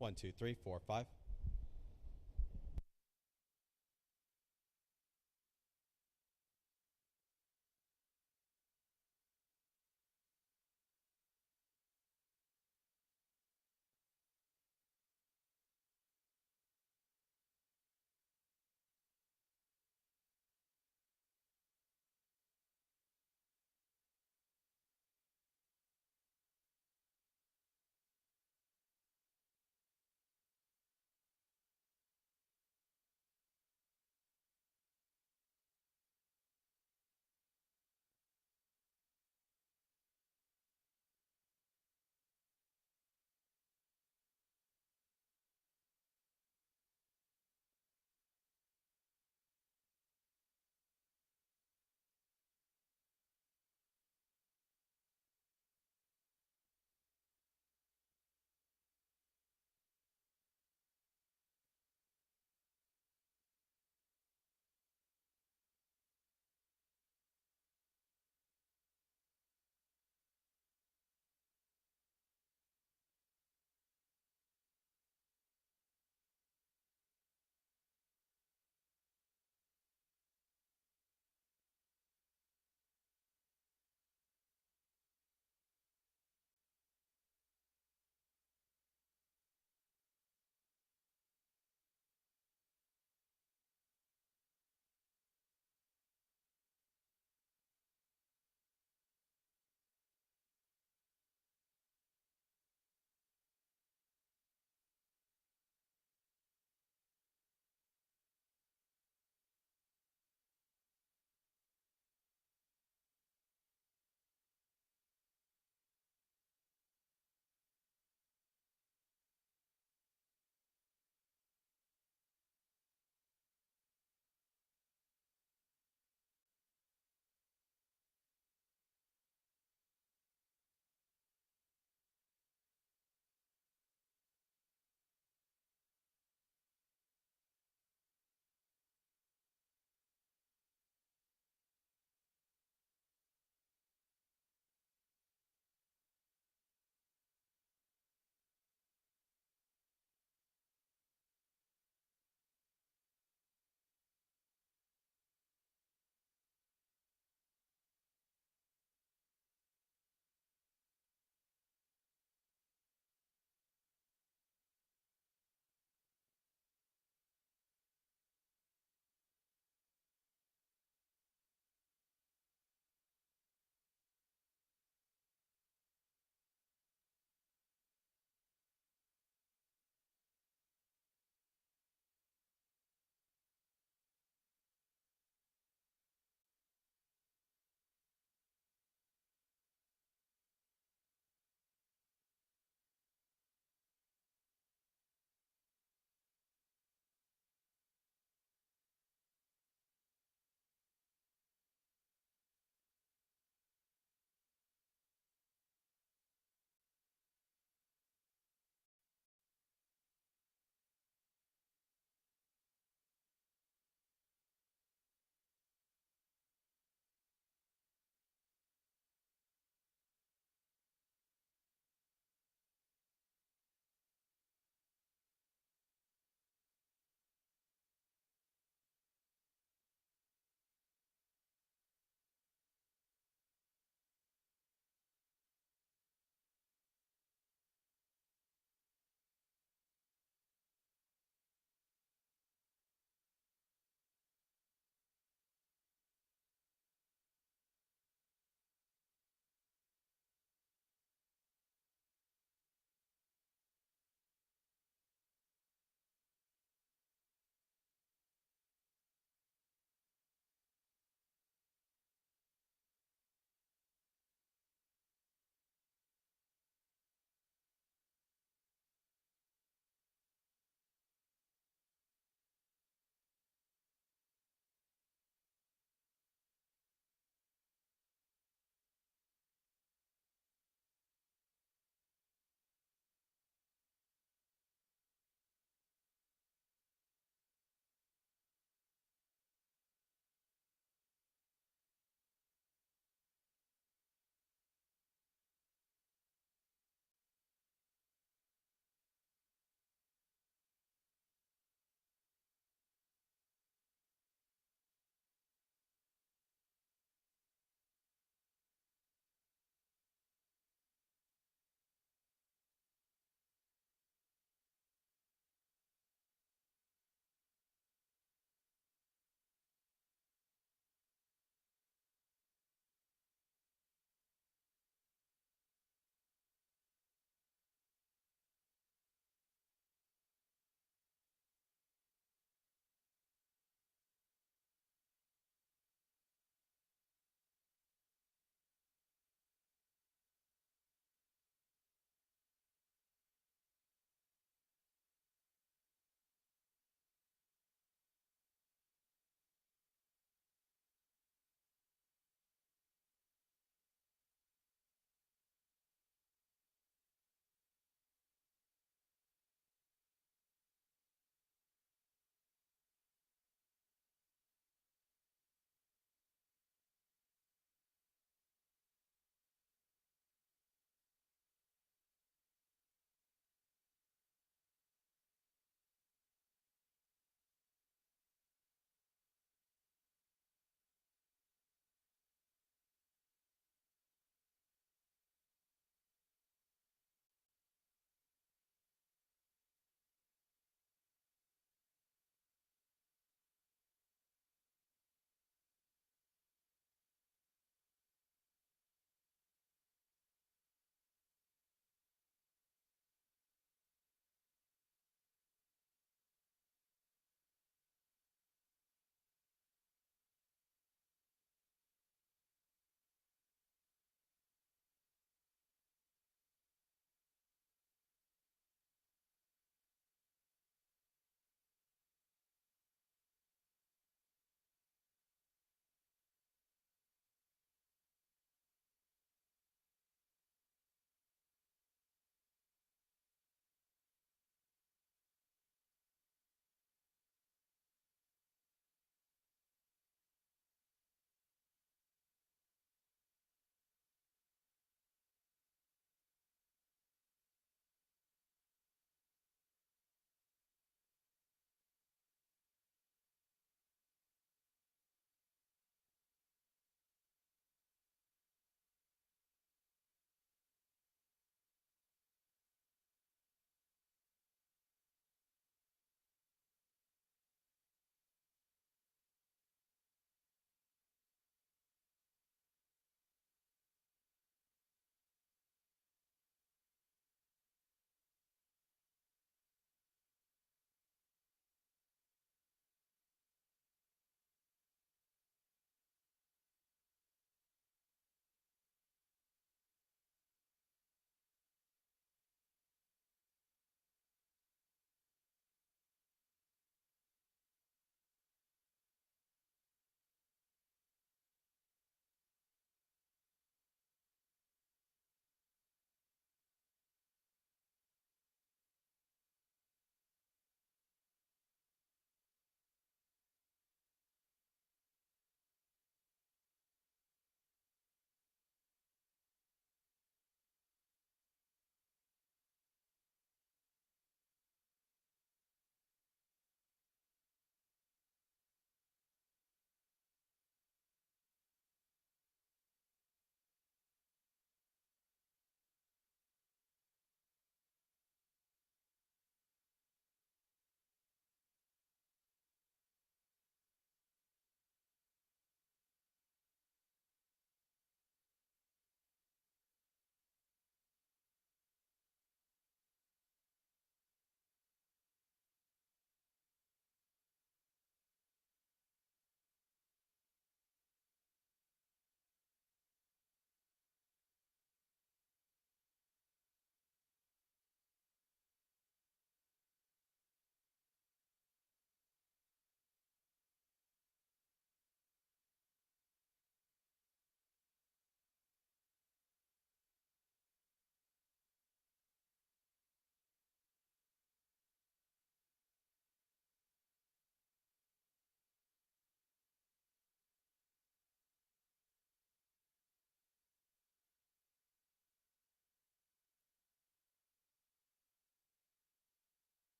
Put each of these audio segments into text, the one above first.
1, 2, 3, 4, 5.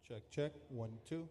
Check, check. 1, 2.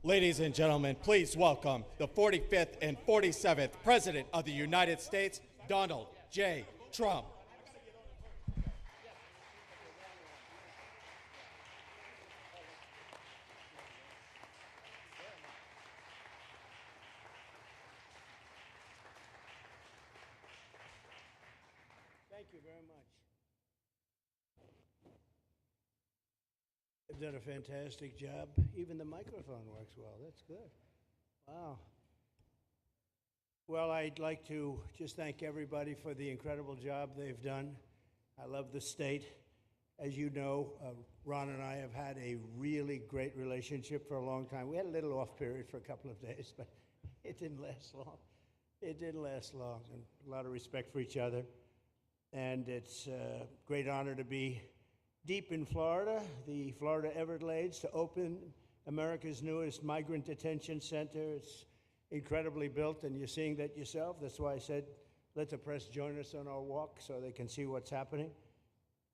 Ladies and gentlemen, please welcome the 45th and 47th President of the United States, Donald J. Trump. Thank you very much. You've done a fantastic job. Even the microphone works well. That's good. Wow. Well, I'd like to just thank everybody for the incredible job they've done. I love the state. As you know, Ron and I have had a really great relationship for a long time. We had a little off period for a couple of days, but it didn't last long. It didn't last long, and a lot of respect for each other. And it's a great honor to be deep in Florida, the Florida Everglades, to open America's newest migrant detention center. It's incredibly built, and you're seeing that yourself. That's why I said, let the press join us on our walk so they can see what's happening.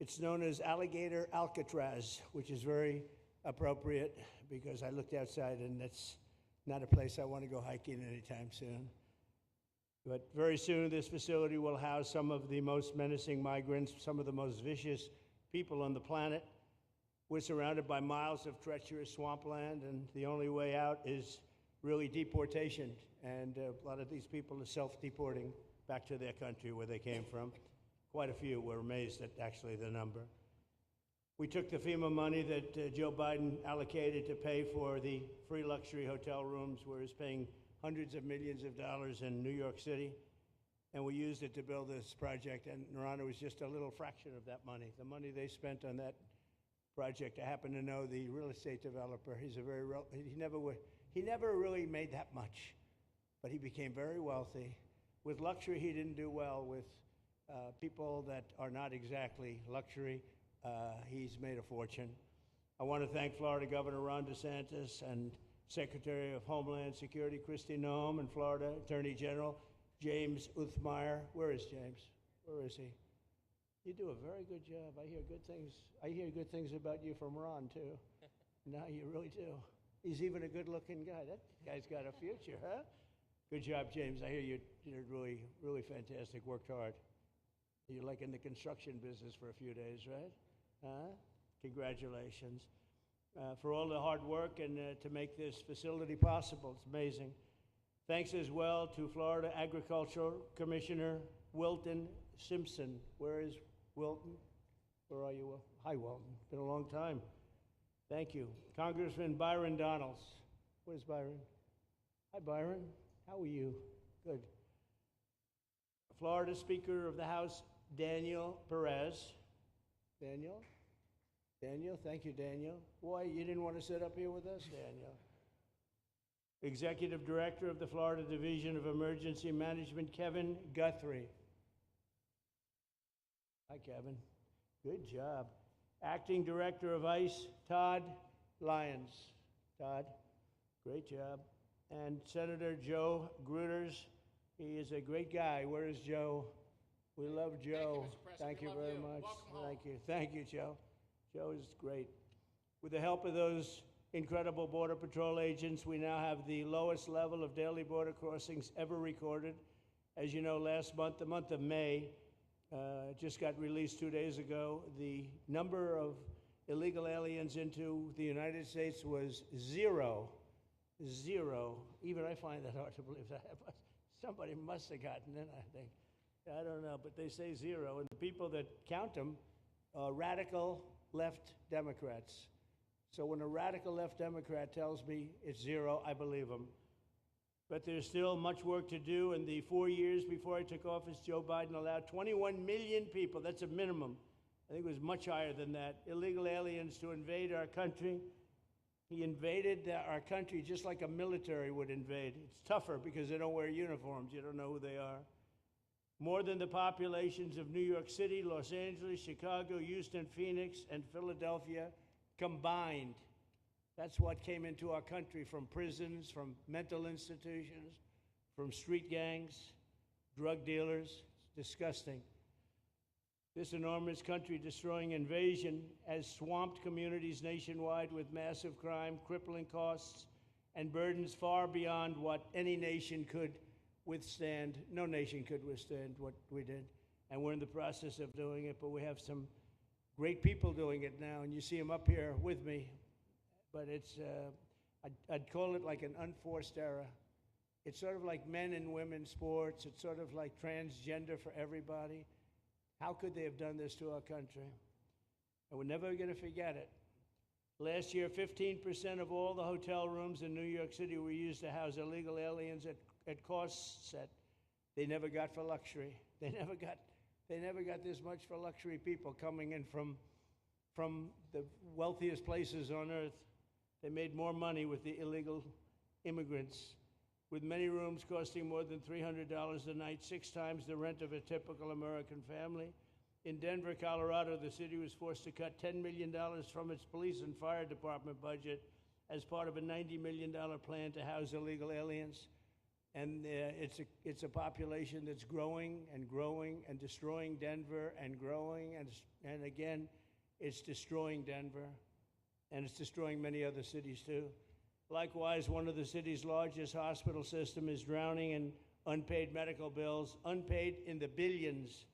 It's known as Alligator Alcatraz, which is very appropriate because I looked outside and that's not a place I want to go hiking anytime soon. But very soon, this facility will house some of the most menacing migrants, some of the most vicious people on the planet. We're surrounded by miles of treacherous swampland, and the only way out is really deportation. And a lot of these people are self-deporting back to their country where they came from. Quite a few. We're amazed at actually the number. We took the FEMA money that Joe Biden allocated to pay for the free luxury hotel rooms, where he's paying hundreds of millions of dollars in New York City, and we used it to build this project, and Ron, it was just a little fraction of that money. The money they spent on that project, I happen to know the real estate developer. He's a very he never really made that much, but he became very wealthy. With luxury, he didn't do well. With people that are not exactly luxury, he's made a fortune. I want to thank Florida Governor Ron DeSantis and Secretary of Homeland Security Kristi Noem, and Florida Attorney General James Uthmeier. Where is James? Where is he? You do a very good job. I hear good things. I hear good things about you from Ron, too. No, you really do. He's even a good-looking guy. That guy's got a future, huh? Good job, James. I hear you did really, really fantastic. Worked hard. You're like in the construction business for a few days, right? Huh? Congratulations. For all the hard work and to make this facility possible. It's amazing. Thanks as well to Florida Agricultural Commissioner Wilton Simpson. Where is Wilton? Where are you, Will? Hi, Wilton. Been a long time. Thank you. Congressman Byron Donalds. Where's Byron? Hi, Byron. How are you? Good. Florida Speaker of the House, Daniel Perez. Daniel? Daniel, thank you, Daniel. Why, you didn't want to sit up here with us, Daniel? Executive Director of the Florida Division of Emergency Management, Kevin Guthrie. Hi, Kevin. Good job. Acting Director of ICE, Todd Lyons. Todd, great job. And Senator Joe Gruters. He is a great guy. Where is Joe? We love Joe. Thank you, very much. Thank you. Thank you, Joe. Joe is great. With the help of those incredible Border Patrol agents, we now have the lowest level of daily border crossings ever recorded. As you know, last month, the month of May, just got released 2 days ago, the number of illegal aliens into the United States was zero. Zero. Even I find that hard to believe. That somebody must have gotten in, I think. I don't know, but they say zero. And the people that count them are radical left Democrats. So when a radical left Democrat tells me it's zero, I believe him. But there's still much work to do. In the 4 years before I took office, Joe Biden allowed 21 million people, that's a minimum, I think it was much higher than that, illegal aliens to invade our country. He invaded our country just like a military would invade. It's tougher because they don't wear uniforms. You don't know who they are. More than the populations of New York City, Los Angeles, Chicago, Houston, Phoenix, and Philadelphia combined. That's what came into our country from prisons, from mental institutions, from street gangs, drug dealers. It's disgusting. This enormous country-destroying invasion has swamped communities nationwide with massive crime, crippling costs, and burdens far beyond what any nation could withstand. No nation could withstand what we did. And we're in the process of doing it, but we have some great people doing it now, and you see them up here with me. But it's, I'd call it like an unforced era. It's sort of like men and women sports. It's sort of like transgender for everybody. How could they have done this to our country? And we're never going to forget it. Last year, 15% of all the hotel rooms in New York City were used to house illegal aliens at costs that they never got for luxury. They never got this much for luxury people coming in from the wealthiest places on earth. They made more money with the illegal immigrants, with many rooms costing more than $300 a night, 6 times the rent of a typical American family. In Denver, Colorado, the city was forced to cut $10 million from its police and fire department budget as part of a $90 million plan to house illegal aliens. And it's a population that's growing and growing and destroying Denver and growing, and again, it's destroying Denver, and it's destroying many other cities too. Likewise, one of the city's largest hospital system is drowning in unpaid medical bills, unpaid in the billions,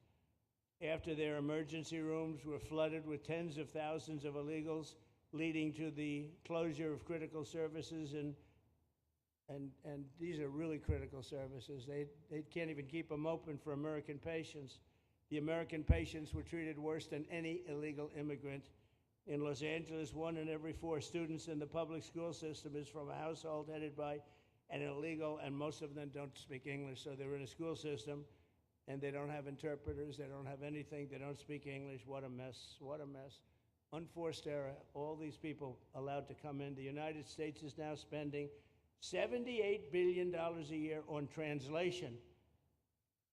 after their emergency rooms were flooded with tens of thousands of illegals, leading to the closure of critical services. And these are really critical services. They can't even keep them open for American patients. The American patients were treated worse than any illegal immigrant. In Los Angeles, 1 in every 4 students in the public school system is from a household headed by an illegal, and most of them don't speak English, so they're in a school system, and they don't have interpreters, they don't have anything, they don't speak English. What a mess, what a mess. Unforced era, all these people allowed to come in. The United States is now spending $78 billion a year on translation.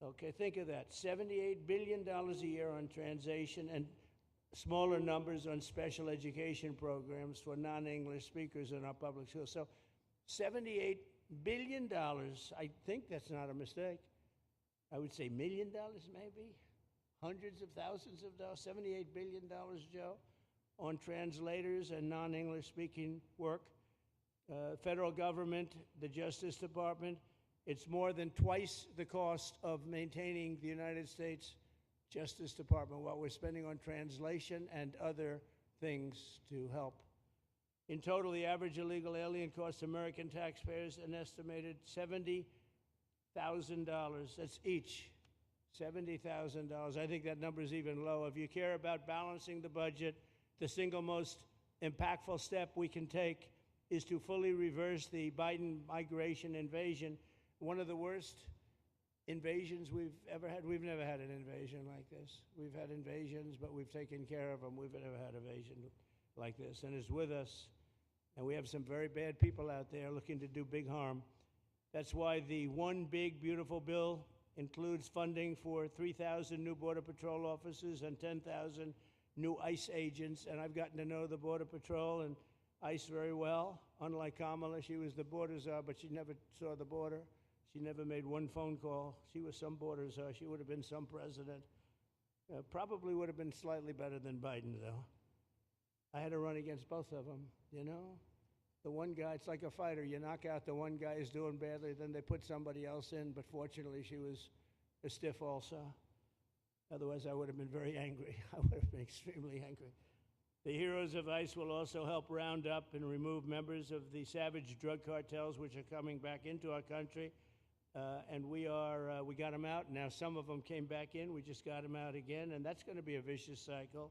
Okay, think of that, $78 billion a year on translation, and smaller numbers on special education programs for non-English speakers in our public schools. So $78 billion, I think that's not a mistake. I would say $1 million maybe, hundreds of thousands of dollars, $78 billion, Joe, on translators and non-English speaking work. Federal government, the Justice Department, it's more than twice the cost of maintaining the United States Justice Department, what we're spending on translation and other things to help. In total, the average illegal alien costs American taxpayers an estimated $70,000. That's each, $70,000. I think that number is even low. If you care about balancing the budget, the single most impactful step we can take is to fully reverse the Biden migration invasion. One of the worst invasions we've ever had. We've never had an invasion like this. We've had invasions, but we've taken care of them. We've never had an invasion like this, and it's with us. And we have some very bad people out there looking to do big harm. That's why the One Big Beautiful Bill includes funding for 3,000 new Border Patrol officers and 10,000 new ICE agents. And I've gotten to know the Border Patrol and ICE very well. Unlike Kamala, she was the border czar, but she never saw the border. She never made one phone call. She was some border czar. She would have been some president. Probably would have been slightly better than Biden, though. I had to run against both of them, you know? The one guy, it's like a fighter. You knock out the one guy who's doing badly, then they put somebody else in, but fortunately she was a stiff also. Otherwise, I would have been very angry. I would have been extremely angry. The heroes of ICE will also help round up and remove members of the savage drug cartels which are coming back into our country. And we got them out. Now some of them came back in. We just got them out again, and that's going to be a vicious cycle.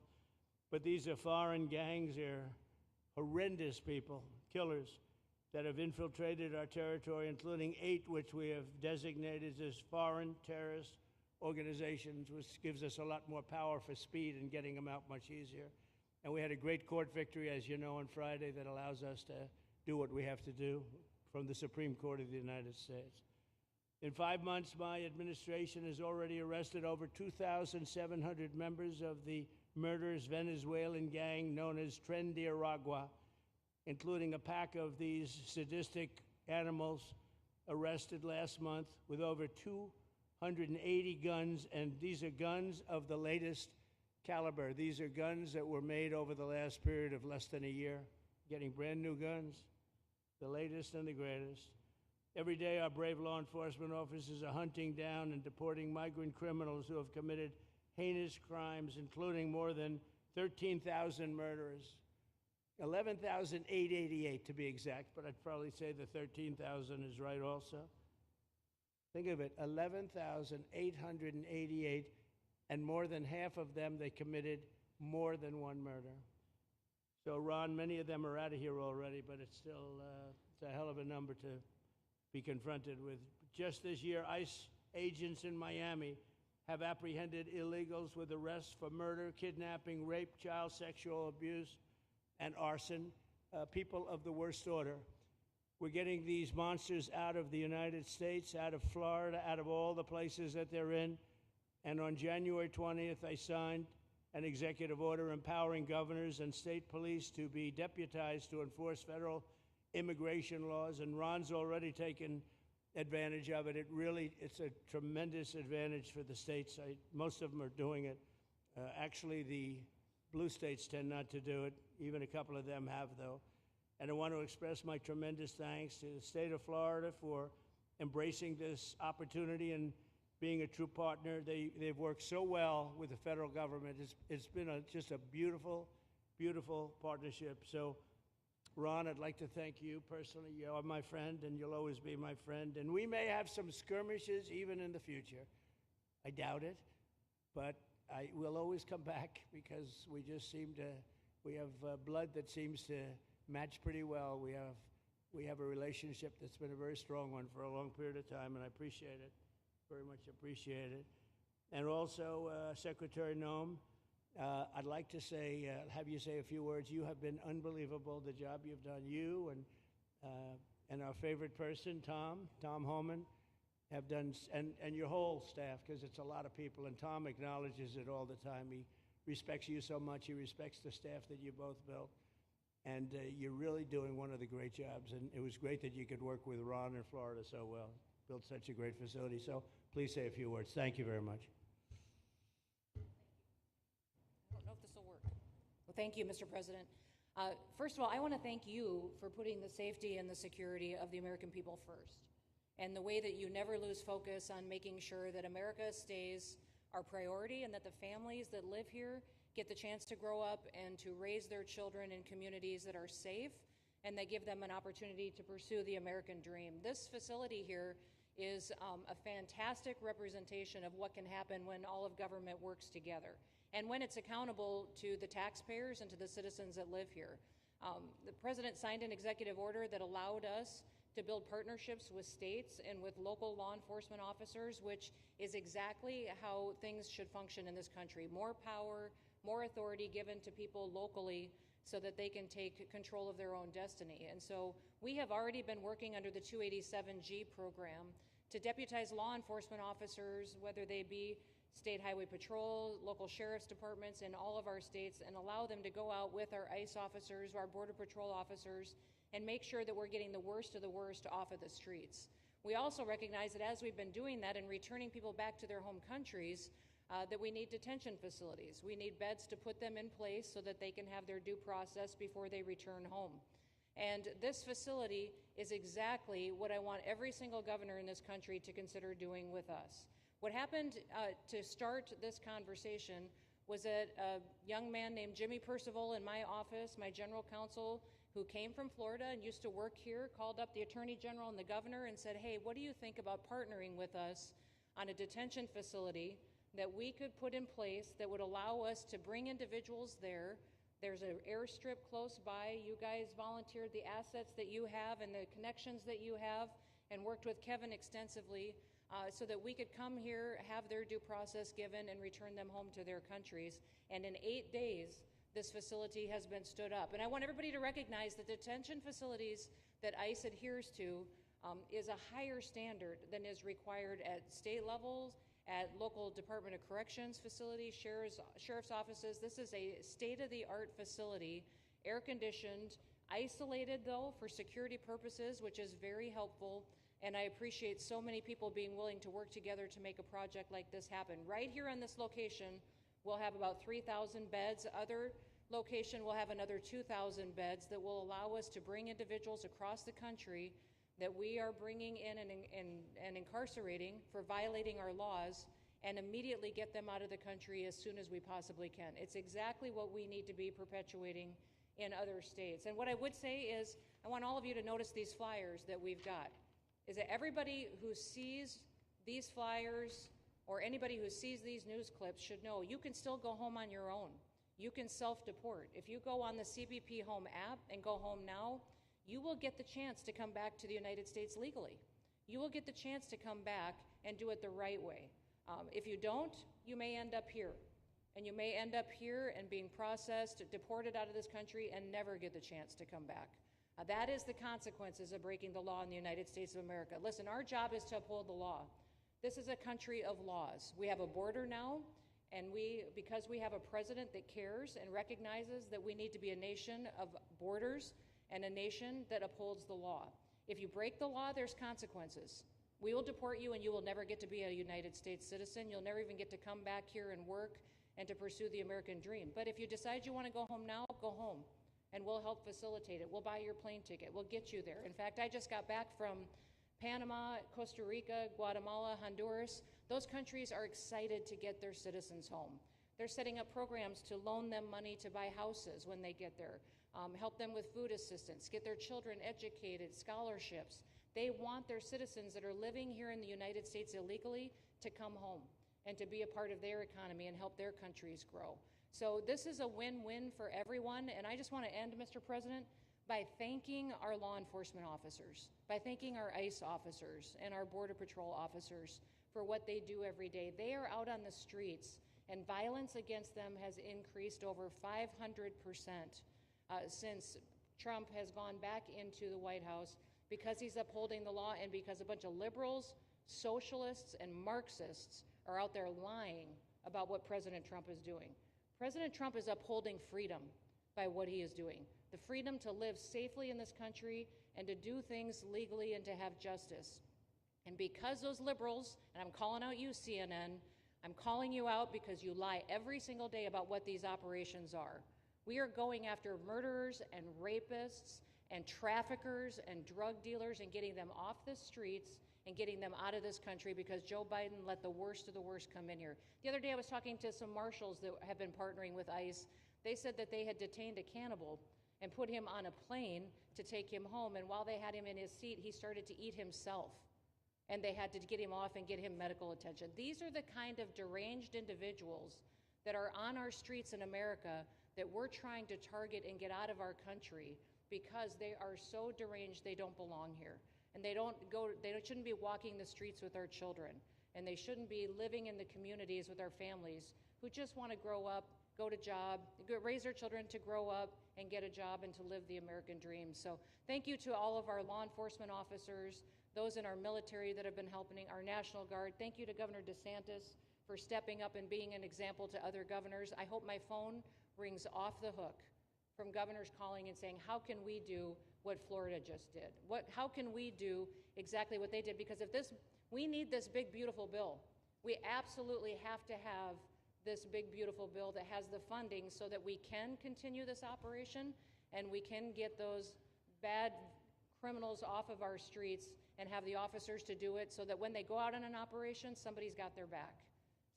But these are foreign gangs. They're horrendous people, killers, that have infiltrated our territory, including 8 which we have designated as foreign terrorist organizations, which gives us a lot more power for speed and getting them out much easier. And we had a great court victory, as you know, on Friday that allows us to do what we have to do from the Supreme Court of the United States. In 5 months, my administration has already arrested over 2,700 members of the murderous Venezuelan gang known as Tren de Aragua, including a pack of these sadistic animals arrested last month with over 280 guns, and these are guns of the latest caliber. These are guns that were made over the last period of less than a year, getting brand new guns. the latest and the greatest. Every day, our brave law enforcement officers are hunting down and deporting migrant criminals who have committed heinous crimes, including more than 13,000 murderers. 11,888 to be exact, but I'd probably say the 13,000 is right also. Think of it, 11,888, and more than half of them, they committed more than one murder. So, Ron, many of them are out of here already, but it's still it's a hell of a number to be confronted with. Just this year, ICE agents in Miami have apprehended illegals with arrests for murder, kidnapping, rape, child sexual abuse, and arson, people of the worst order. We're getting these monsters out of the United States, out of Florida, out of all the places that they're in. And on January 20th, I signed an executive order empowering governors and state police to be deputized to enforce federal immigration laws, and Ron's already taken advantage of it. It's a tremendous advantage for the states. Most of them are doing it. Actually, the blue states tend not to do it. Even a couple of them have, though. And I want to express my tremendous thanks to the state of Florida for embracing this opportunity and being a true partner. They've worked so well with the federal government. It's been just a beautiful, beautiful partnership. So, Ron, I'd like to thank you personally. You are my friend, and you'll always be my friend. And we may have some skirmishes even in the future. I doubt it, but we'll always come back because we just seem to, we have blood that seems to match pretty well. We have a relationship that's been a very strong one for a long period of time, and I appreciate it, very much appreciate it. And also, Secretary Noem, I'd like to have you say a few words. You have been unbelievable, the job you've done. You and our favorite person, Tom Homan, have done, and your whole staff, because it's a lot of people, and Tom acknowledges it all the time. He respects you so much. He respects the staff that you both built. And you're really doing one of the great jobs. And it was great that you could work with Ron in Florida so well. Built such a great facility. So please say a few words. Thank you very much. I don't know if this will work. Well, thank you, Mr. President. First of all, I want to thank you for putting the safety and the security of the American people first, and the way that you never lose focus on making sure that America stays our priority and that the families that live here get the chance to grow up and to raise their children in communities that are safe and that give them an opportunity to pursue the American dream. This facility here is a fantastic representation of what can happen when all of government works together and when it's accountable to the taxpayers and to the citizens that live here. The President signed an executive order that allowed us to build partnerships with states and with local law enforcement officers, which is exactly how things should function in this country. More power, more authority given to people locally so that they can take control of their own destiny. And so we have already been working under the 287G program to deputize law enforcement officers, whether they be state highway patrol, local sheriff's departments in all of our states, and allow them to go out with our ICE officers, our border patrol officers, and make sure that we're getting the worst of the worst off of the streets. We also recognize that as we've been doing that and returning people back to their home countries, that we need detention facilities. We need beds to put them in place so that they can have their due process before they return home. And this facility is exactly what I want every single governor in this country to consider doing with us. What happened to start this conversation was that a young man named Jimmy Percival in my office, my general counsel, who came from Florida and used to work here, called up the Attorney General and the governor and said, hey, what do you think about partnering with us on a detention facility that we could put in place that would allow us to bring individuals there? There's an airstrip close by. You guys volunteered the assets that you have and the connections that you have and worked with Kevin extensively so that we could come here, have their due process given, and return them home to their countries. And in 8 days, this facility has been stood up. And I want everybody to recognize that detention facilities that ICE adheres to is a higher standard than is required at state levels, at local Department of Corrections facilities, sheriff's offices. This is a state-of-the-art facility, air-conditioned, isolated, though, for security purposes, which is very helpful. And I appreciate so many people being willing to work together to make a project like this happen. Right here on this location, we'll have about 3,000 beds. Other location will have another 2,000 beds that will allow us to bring individuals across the country that we are bringing in and incarcerating for violating our laws and immediately get them out of the country as soon as we possibly can. It's exactly what we need to be perpetuating in other states. And what I would say is, I want all of you to notice these flyers that we've got, is that everybody who sees these flyers or anybody who sees these news clips should know you can still go home on your own. You can self-deport. If you go on the CBP Home app and go home now, you will get the chance to come back to the United States legally. You will get the chance to come back and do it the right way. If you don't, you may end up here. And you may end up here and being processed, deported out of this country, and never get the chance to come back. That is the consequences of breaking the law in the United States of America. Listen, our job is to uphold the law. This is a country of laws. We have a border now, and because we have a president that cares and recognizes that we need to be a nation of borders and a nation that upholds the law. If you break the law, there's consequences. We will deport you, and you will never get to be a United States citizen. You'll never even get to come back here and work and to pursue the American dream. But if you decide you want to go home now, go home, and we'll help facilitate it. We'll buy your plane ticket. We'll get you there. In fact, I just got back from Panama, Costa Rica, Guatemala, Honduras. Those countries are excited to get their citizens home. They're setting up programs to loan them money to buy houses when they get there, help them with food assistance, get their children educated, scholarships. They want their citizens that are living here in the United States illegally to come home and to be a part of their economy and help their countries grow. So this is a win-win for everyone, and I just want to end, Mr. President, by thanking our law enforcement officers, by thanking our ICE officers and our Border Patrol officers for what they do every day. They are out on the streets, and violence against them has increased over 500% since Trump has gone back into the White House, because he's upholding the law and because a bunch of liberals, socialists, and Marxists are out there lying about what President Trump is doing. President Trump is upholding freedom by what he is doing. The freedom to live safely in this country and to do things legally and to have justice. And because those liberals, and I'm calling out you, CNN, I'm calling you out because you lie every single day about what these operations are. We are going after murderers and rapists and traffickers and drug dealers and getting them off the streets and getting them out of this country because Joe Biden let the worst of the worst come in here. The other day I was talking to some marshals that have been partnering with ICE. They said that they had detained a cannibal and put him on a plane to take him home, and while they had him in his seat, he started to eat himself, and they had to get him off and get him medical attention. These are the kind of deranged individuals that are on our streets in America that we're trying to target and get out of our country because they are so deranged they don't belong here. And they shouldn't be walking the streets with our children, and they shouldn't be living in the communities with our families who just want to grow up, go to job, raise their children to grow up and get a job and to live the American dream. So thank you to all of our law enforcement officers, those in our military that have been helping, our National Guard. Thank you to Governor DeSantis for stepping up and being an example to other governors. I hope my phone rings off the hook from governors calling and saying, how can we do what Florida just did? How can we do exactly what they did? Because we need this big, beautiful bill. We absolutely have to have this big, beautiful bill that has the funding so that we can continue this operation and we can get those bad criminals off of our streets and have the officers to do it so that when they go out on an operation, somebody's got their back.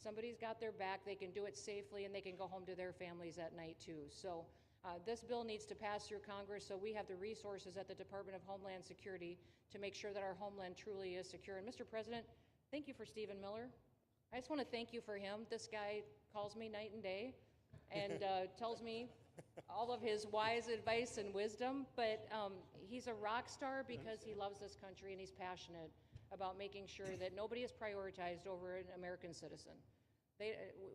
Somebody's got their back, they can do it safely, and they can go home to their families at night too. So this bill needs to pass through Congress so we have the resources at the Department of Homeland Security to make sure that our homeland truly is secure. And Mr. President, thank you for Stephen Miller. I just want to thank you for him. This guy calls me night and day and tells me all of his wise advice and wisdom, but he's a rock star because he loves this country and he's passionate about making sure that nobody is prioritized over an American citizen.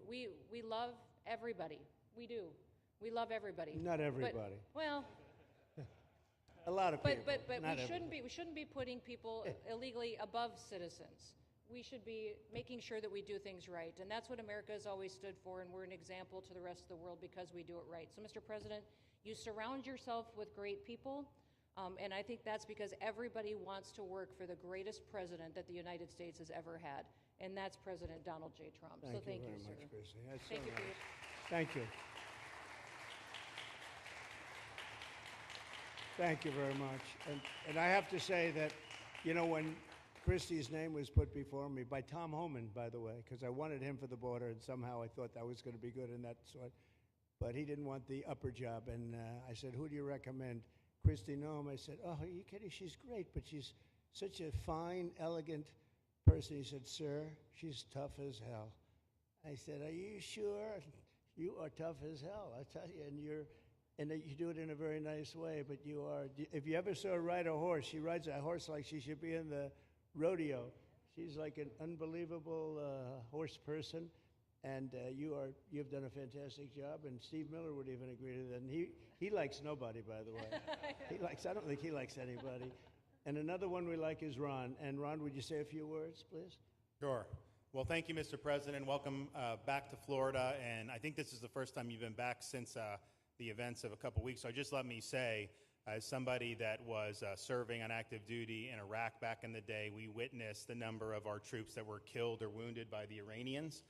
We love everybody. We do. We love everybody. Not everybody. Well, a lot of people. But we shouldn't be putting people illegally above citizens. We should be making sure that we do things right, and that's what America has always stood for, and we're an example to the rest of the world because we do it right. So, Mr. President, you surround yourself with great people, and I think that's because everybody wants to work for the greatest president that the United States has ever had, and that's President Donald J. Trump. Thank you very sir. much, Chrissy. That's Thank so you for nice. your Thank you. Thank you very much. And I have to say that, you know, when Christie's name was put before me by Tom Homan, by the way, because I wanted him for the border, and somehow I thought that was going to be good in that sort. But he didn't want the upper job, and I said, who do you recommend? Christy Noem. I said, oh, are you kidding? She's great, but she's such a fine, elegant person. He said, sir, she's tough as hell. I said, are you sure? You are tough as hell, I tell you, and you do it in a very nice way, but you are, if you ever saw her ride a horse, she rides a horse like she should be in the rodeo. She's like an unbelievable horse person, and you've done a fantastic job, and Steve Miller would even agree to that, and he likes nobody, by the way. I don't think he likes anybody. And another one we like is Ron. And Ron, would you say a few words, please? Sure. Well, thank you, Mr. President. Welcome back to Florida. And I think this is the first time you've been back since the events of a couple weeks. So just let me say, as somebody that was serving on active duty in Iraq back in the day, we witnessed the number of our troops that were killed or wounded by the Iranians.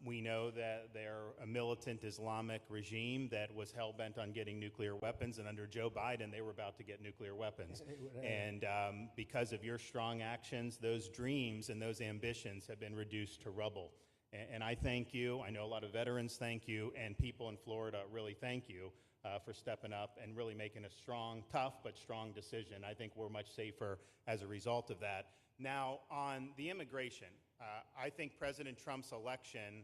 We know that they're a militant Islamic regime that was hell-bent on getting nuclear weapons, and under Joe Biden, they were about to get nuclear weapons. And because of your strong actions, those dreams and those ambitions have been reduced to rubble. And I thank you. I know a lot of veterans thank you, and people in Florida really thank you for stepping up and really making a strong, tough, but strong decision. I think we're much safer as a result of that. Now, on the immigration, I think President Trump's election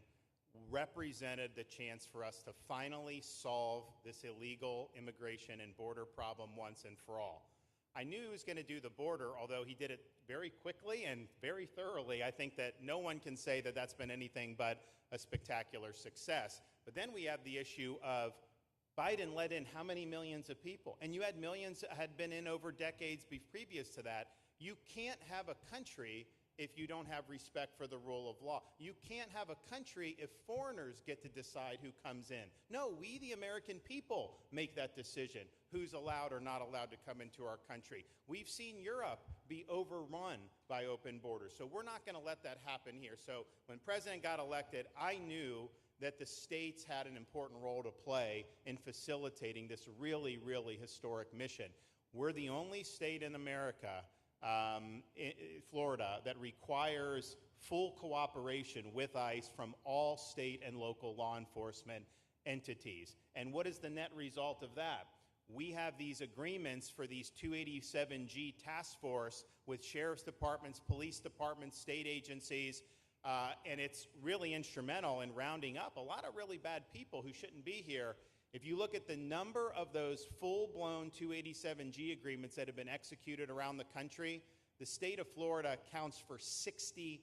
represented the chance for us to finally solve this illegal immigration and border problem once and for all. I knew he was going to do the border, although he did it very quickly and very thoroughly. I think that no one can say that that's been anything but a spectacular success. But then we have the issue of Biden let in how many millions of people? And you had millions that had been in over decades previous to that. You can't have a country if you don't have respect for the rule of law. You can't have a country if foreigners get to decide who comes in. No, we, the American people, make that decision, who's allowed or not allowed to come into our country. We've seen Europe be overrun by open borders, so we're not going to let that happen here. So when President got elected, I knew that the states had an important role to play in facilitating this really, really historic mission. We're the only state in America, Florida, that requires full cooperation with ICE from all state and local law enforcement entities. And what is the net result of that? We have these agreements for these 287G task force with sheriff's departments, police departments, state agencies, and it's really instrumental in rounding up a lot of really bad people who shouldn't be here. If you look at the number of those full-blown 287G agreements that have been executed around the country, the state of Florida accounts for 60%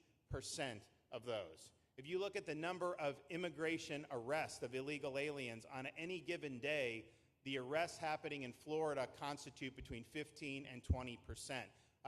of those. If you look at the number of immigration arrests of illegal aliens on any given day, the arrests happening in Florida constitute between 15 and 20%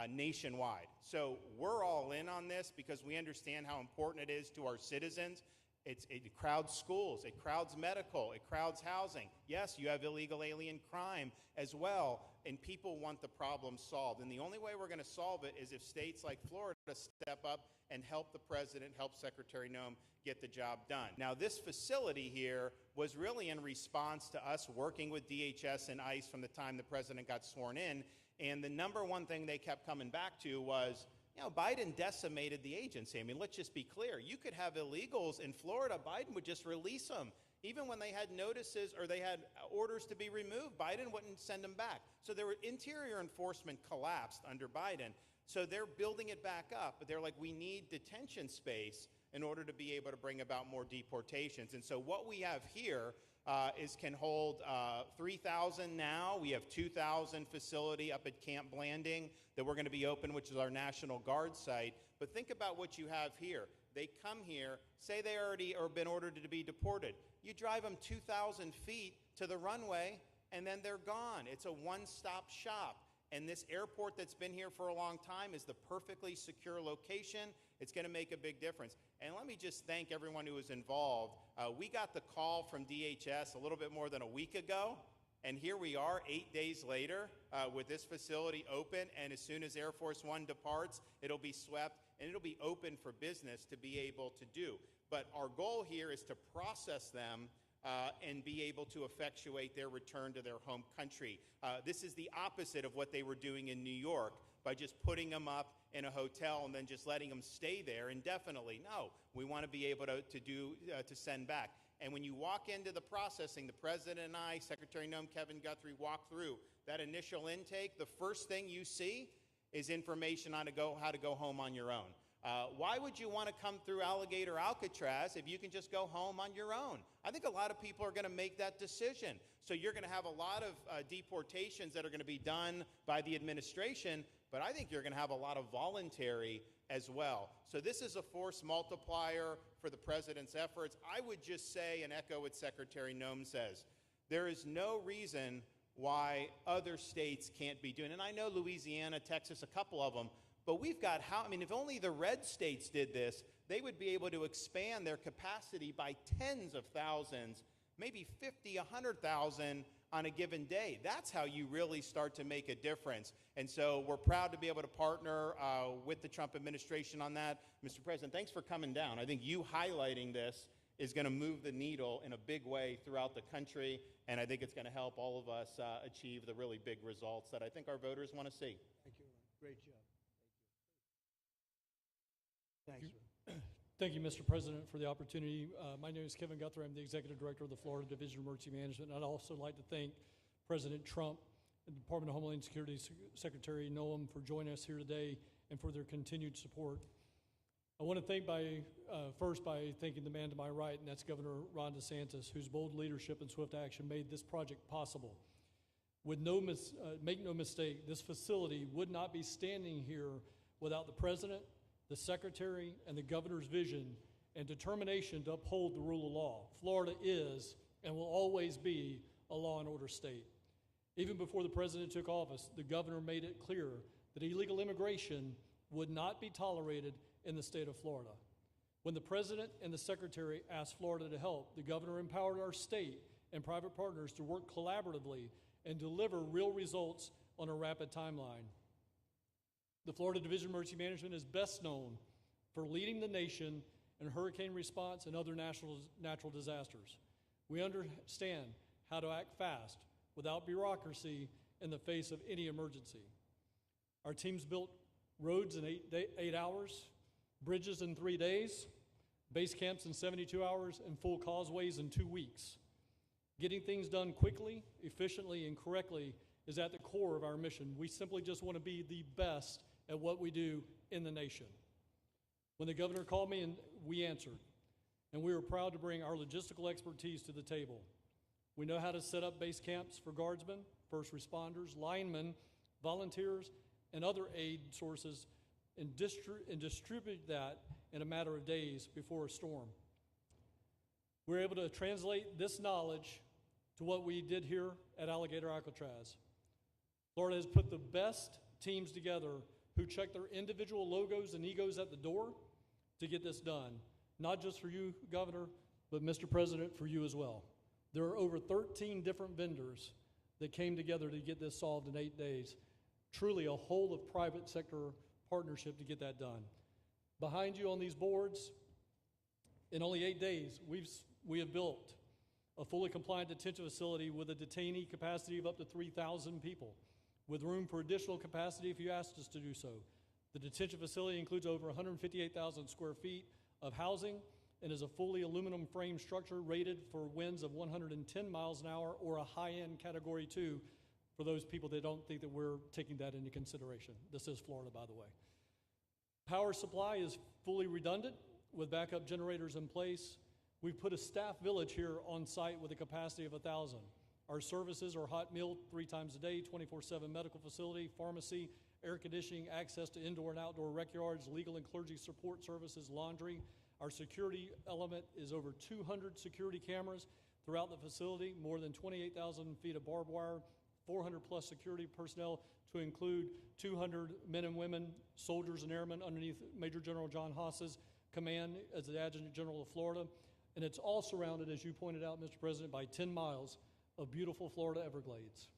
nationwide. So we're all in on this because we understand how important it is to our citizens. It crowds schools, it crowds medical, it crowds housing. Yes, you have illegal alien crime as well, and people want the problem solved. And the only way we're going to solve it is if states like Florida step up and help the president, help Secretary Noem get the job done. Now, this facility here was really in response to us working with DHS and ICE from the time the president got sworn in, and the number one thing they kept coming back to was, you know, Biden decimated the agency. I mean, let's just be clear. You could have illegals in Florida. Biden would just release them. Even when they had notices or they had orders to be removed, Biden wouldn't send them back. So their interior enforcement collapsed under Biden. So they're building it back up. But they're like, we need detention space in order to be able to bring about more deportations. And so what we have here can hold 3,000 now. We have 2,000 facility up at Camp Blanding that we're going to be open, which is our National Guard site. But think about what you have here. They come here, say they already are been ordered to be deported. You drive them 2,000 feet to the runway, and then they're gone. It's a one-stop shop. And this airport that's been here for a long time is the perfectly secure location. It's going to make a big difference. And let me just thank everyone who was involved. We got the call from DHS a little bit more than a week ago, and here we are 8 days later with this facility open, and as soon as Air Force One departs, it'll be swept, and it'll be open for business to be able to do. But our goal here is to process them and be able to effectuate their return to their home country. This is the opposite of what they were doing in New York by just putting them up in a hotel and then just letting them stay there indefinitely. No, we want to be able to send back. And when you walk into the processing, the President and I, Secretary Noem, Kevin Guthrie, walk through that initial intake, the first thing you see is information on how to go home on your own. Why would you want to come through Alligator Alcatraz if you can just go home on your own? I think a lot of people are going to make that decision. So you're going to have a lot of deportations that are going to be done by the administration, but I think you're going to have a lot of voluntary as well. So this is a force multiplier for the President's efforts. I would just say and echo what Secretary Noem says. There is no reason why other states can't be doing it. And I know Louisiana, Texas, a couple of them, but we've got if only the red states did this, they would be able to expand their capacity by tens of thousands, maybe 50, 100,000 on a given day. That's how you really start to make a difference. And so we're proud to be able to partner with the Trump administration on that. Mr. President, thanks for coming down. I think you highlighting this is going to move the needle in a big way throughout the country, and I think it's going to help all of us achieve the really big results that I think our voters want to see. Thank you, Ron. Great job. Thank you. Thanks, Ron. Thank you, Mr. President, for the opportunity. My name is Kevin Guthrie. I'm the Executive Director of the Florida Division of Emergency Management. And I'd also like to thank President Trump and the Department of Homeland Security Secretary Noem for joining us here today and for their continued support. I want to thank first by thanking the man to my right, and that's Governor Ron DeSantis, whose bold leadership and swift action made this project possible. Make no mistake, this facility would not be standing here without the President, the Secretary, and the Governor's vision and determination to uphold the rule of law. Florida is and will always be a law and order state. Even before the President took office, the Governor made it clear that illegal immigration would not be tolerated in the state of Florida. When the President and the Secretary asked Florida to help, the Governor empowered our state and private partners to work collaboratively and deliver real results on a rapid timeline. The Florida Division of Emergency Management is best known for leading the nation in hurricane response and other natural disasters. We understand how to act fast without bureaucracy in the face of any emergency. Our teams built roads in 8 hours, bridges in 3 days, base camps in 72 hours, and full causeways in 2 weeks. Getting things done quickly, efficiently, and correctly is at the core of our mission. We simply just want to be the best at what we do in the nation. When the Governor called me, and we answered, and we were proud to bring our logistical expertise to the table. We know how to set up base camps for guardsmen, first responders, linemen, volunteers, and other aid sources, and distribute that in a matter of days before a storm. We're able to translate this knowledge to what we did here at Alligator Alcatraz. Florida has put the best teams together who check their individual logos and egos at the door to get this done. Not just for you, Governor, but Mr. President, for you as well. There are over 13 different vendors that came together to get this solved in 8 days. Truly a whole of private sector partnership to get that done. Behind you on these boards, in only 8 days, we have built a fully compliant detention facility with a detainee capacity of up to 3,000 people, with room for additional capacity if you asked us to do so. The detention facility includes over 158,000 square feet of housing and is a fully aluminum frame structure rated for winds of 110 miles an hour or a high-end Category 2 for those people that don't think that we're taking that into consideration. This is Florida, by the way. Power supply is fully redundant with backup generators in place. We've put a staff village here on site with a capacity of 1,000. Our services are hot meal 3 times a day, 24/7 medical facility, pharmacy, air conditioning, access to indoor and outdoor rec yards, legal and clergy support services, laundry. Our security element is over 200 security cameras throughout the facility, more than 28,000 feet of barbed wire, 400 plus security personnel to include 200 men and women, soldiers and airmen underneath Major General John Haas's command as the Adjutant General of Florida. And it's all surrounded, as you pointed out, Mr. President, by 10 miles of beautiful Florida Everglades.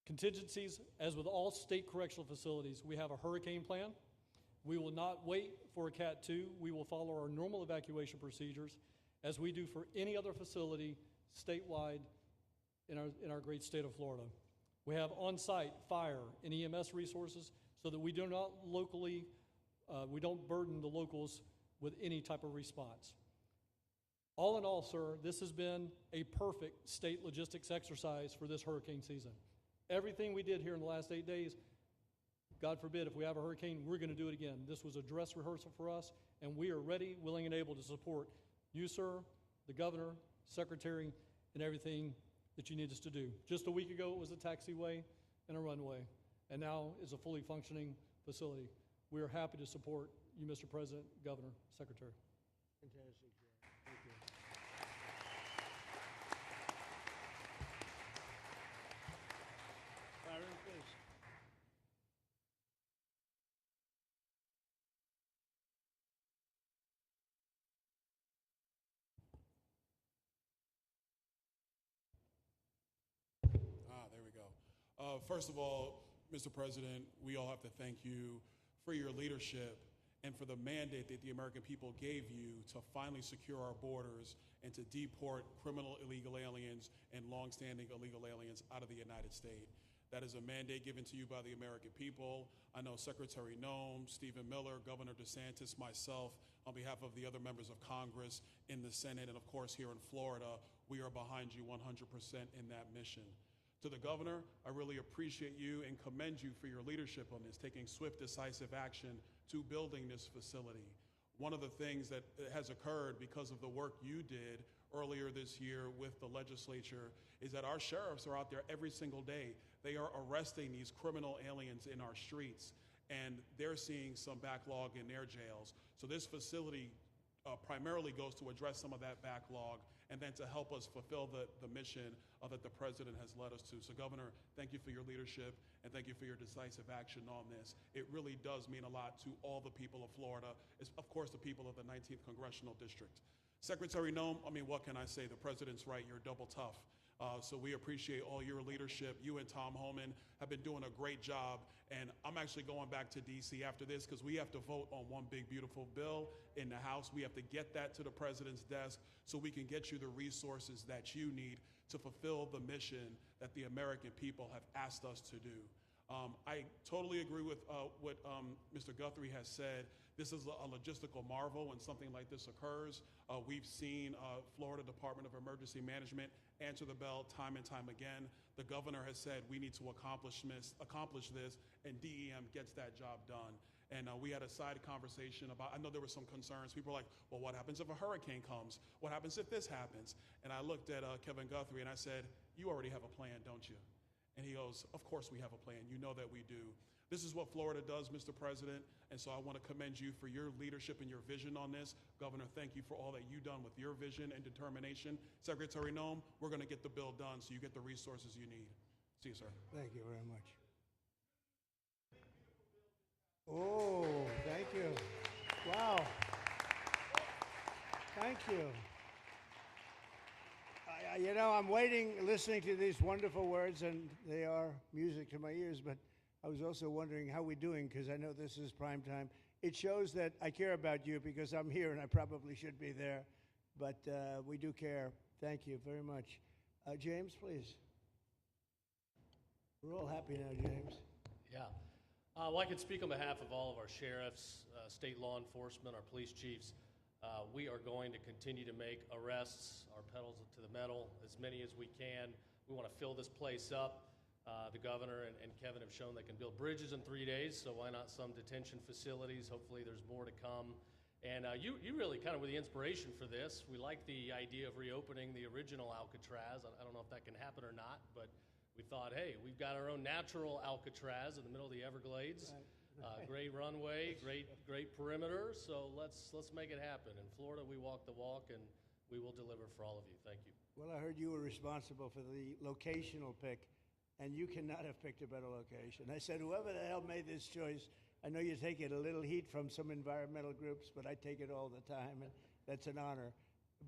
Contingencies, as with all state correctional facilities, we have a hurricane plan. We will not wait for a Cat 2. We will follow our normal evacuation procedures. as we do for any other facility statewide in our great state of Florida. We have on-site fire and EMS resources so that we do not we don't burden the locals with any type of response. All in all, sir, this has been a perfect state logistics exercise for this hurricane season. Everything we did here in the last 8 days, God forbid, if we have a hurricane, we're going to do it again. This was a dress rehearsal for us, and we are ready, willing, and able to support you, sir, the governor, secretary, and everything that you need us to do. Just a week ago, it was a taxiway and a runway, and now is a fully functioning facility. We are happy to support you, Mr. President, Governor, Secretary. Fantastic. Thank you. Byron, please. There we go. First of all, Mr. President, we all have to thank you for your leadership and for the mandate that the American people gave you to finally secure our borders and to deport criminal illegal aliens and longstanding illegal aliens out of the United States. That is a mandate given to you by the American people. I know Secretary Noem, Stephen Miller, Governor DeSantis, myself, on behalf of the other members of Congress in the Senate, and of course here in Florida, we are behind you 100% in that mission. To the governor, I really appreciate you and commend you for your leadership on this, taking swift, decisive action to building this facility. One of the things that has occurred because of the work you did earlier this year with the legislature is that our sheriffs are out there every single day. They are arresting these criminal aliens in our streets, and they're seeing some backlog in their jails. So this facility primarily goes to address some of that backlog and then to help us fulfill the mission that the president has led us to. So Governor, thank you for your leadership and thank you for your decisive action on this. It really does mean a lot to all the people of Florida, of course the people of the 19th Congressional District. Secretary Noem, I mean, what can I say? The president's right, you're double tough. So we appreciate all your leadership. You and Tom Homan have been doing a great job. And I'm actually going back to D.C. after this because we have to vote on one big, beautiful bill in the House. We have to get that to the president's desk so we can get you the resources that you need to fulfill the mission that the American people have asked us to do. I totally agree with what Mr. Guthrie has said. This is a logistical marvel when something like this occurs. We've seen Florida Department of Emergency Management answer the bell time and time again. The governor has said we need to accomplish this, and DEM gets that job done. And we had a side conversation about, I know there were some concerns. People were like, well, what happens if a hurricane comes? What happens if this happens? And I looked at Kevin Guthrie and I said, you already have a plan, don't you? And he goes, of course we have a plan. You know that we do. This is what Florida does, Mr. President, and so I want to commend you for your leadership and your vision on this. Governor, thank you for all that you've done with your vision and determination. Secretary Noem, we're going to get the bill done so you get the resources you need. See you, sir. Thank you very much. Oh, thank you. Wow. Thank you. You know, I'm waiting, listening to these wonderful words, and they are music to my ears, but I was also wondering how we're doing, because I know this is prime time. It shows that I care about you because I'm here and I probably should be there, but we do care. Thank you very much. James, please. We're all happy now, James. Yeah. Well, I can speak on behalf of all of our sheriffs, state law enforcement, our police chiefs. We are going to continue to make arrests, our pedals to the metal, as many as we can. We want to fill this place up. The governor and Kevin have shown they can build bridges in 3 days, so why not some detention facilities? Hopefully there's more to come. And you really kind of were the inspiration for this. We like the idea of reopening the original Alcatraz. I don't know if that can happen or not, but we thought, hey, we've got our own natural Alcatraz in the middle of the Everglades. Right. Great runway, great perimeter, so let's make it happen. In Florida, we walk the walk, and we will deliver for all of you. Thank you. Well, I heard you were responsible for the locational pick, and you cannot have picked a better location. I said, whoever the hell made this choice, I know you take it a little heat from some environmental groups, but I take it all the time, and that's an honor.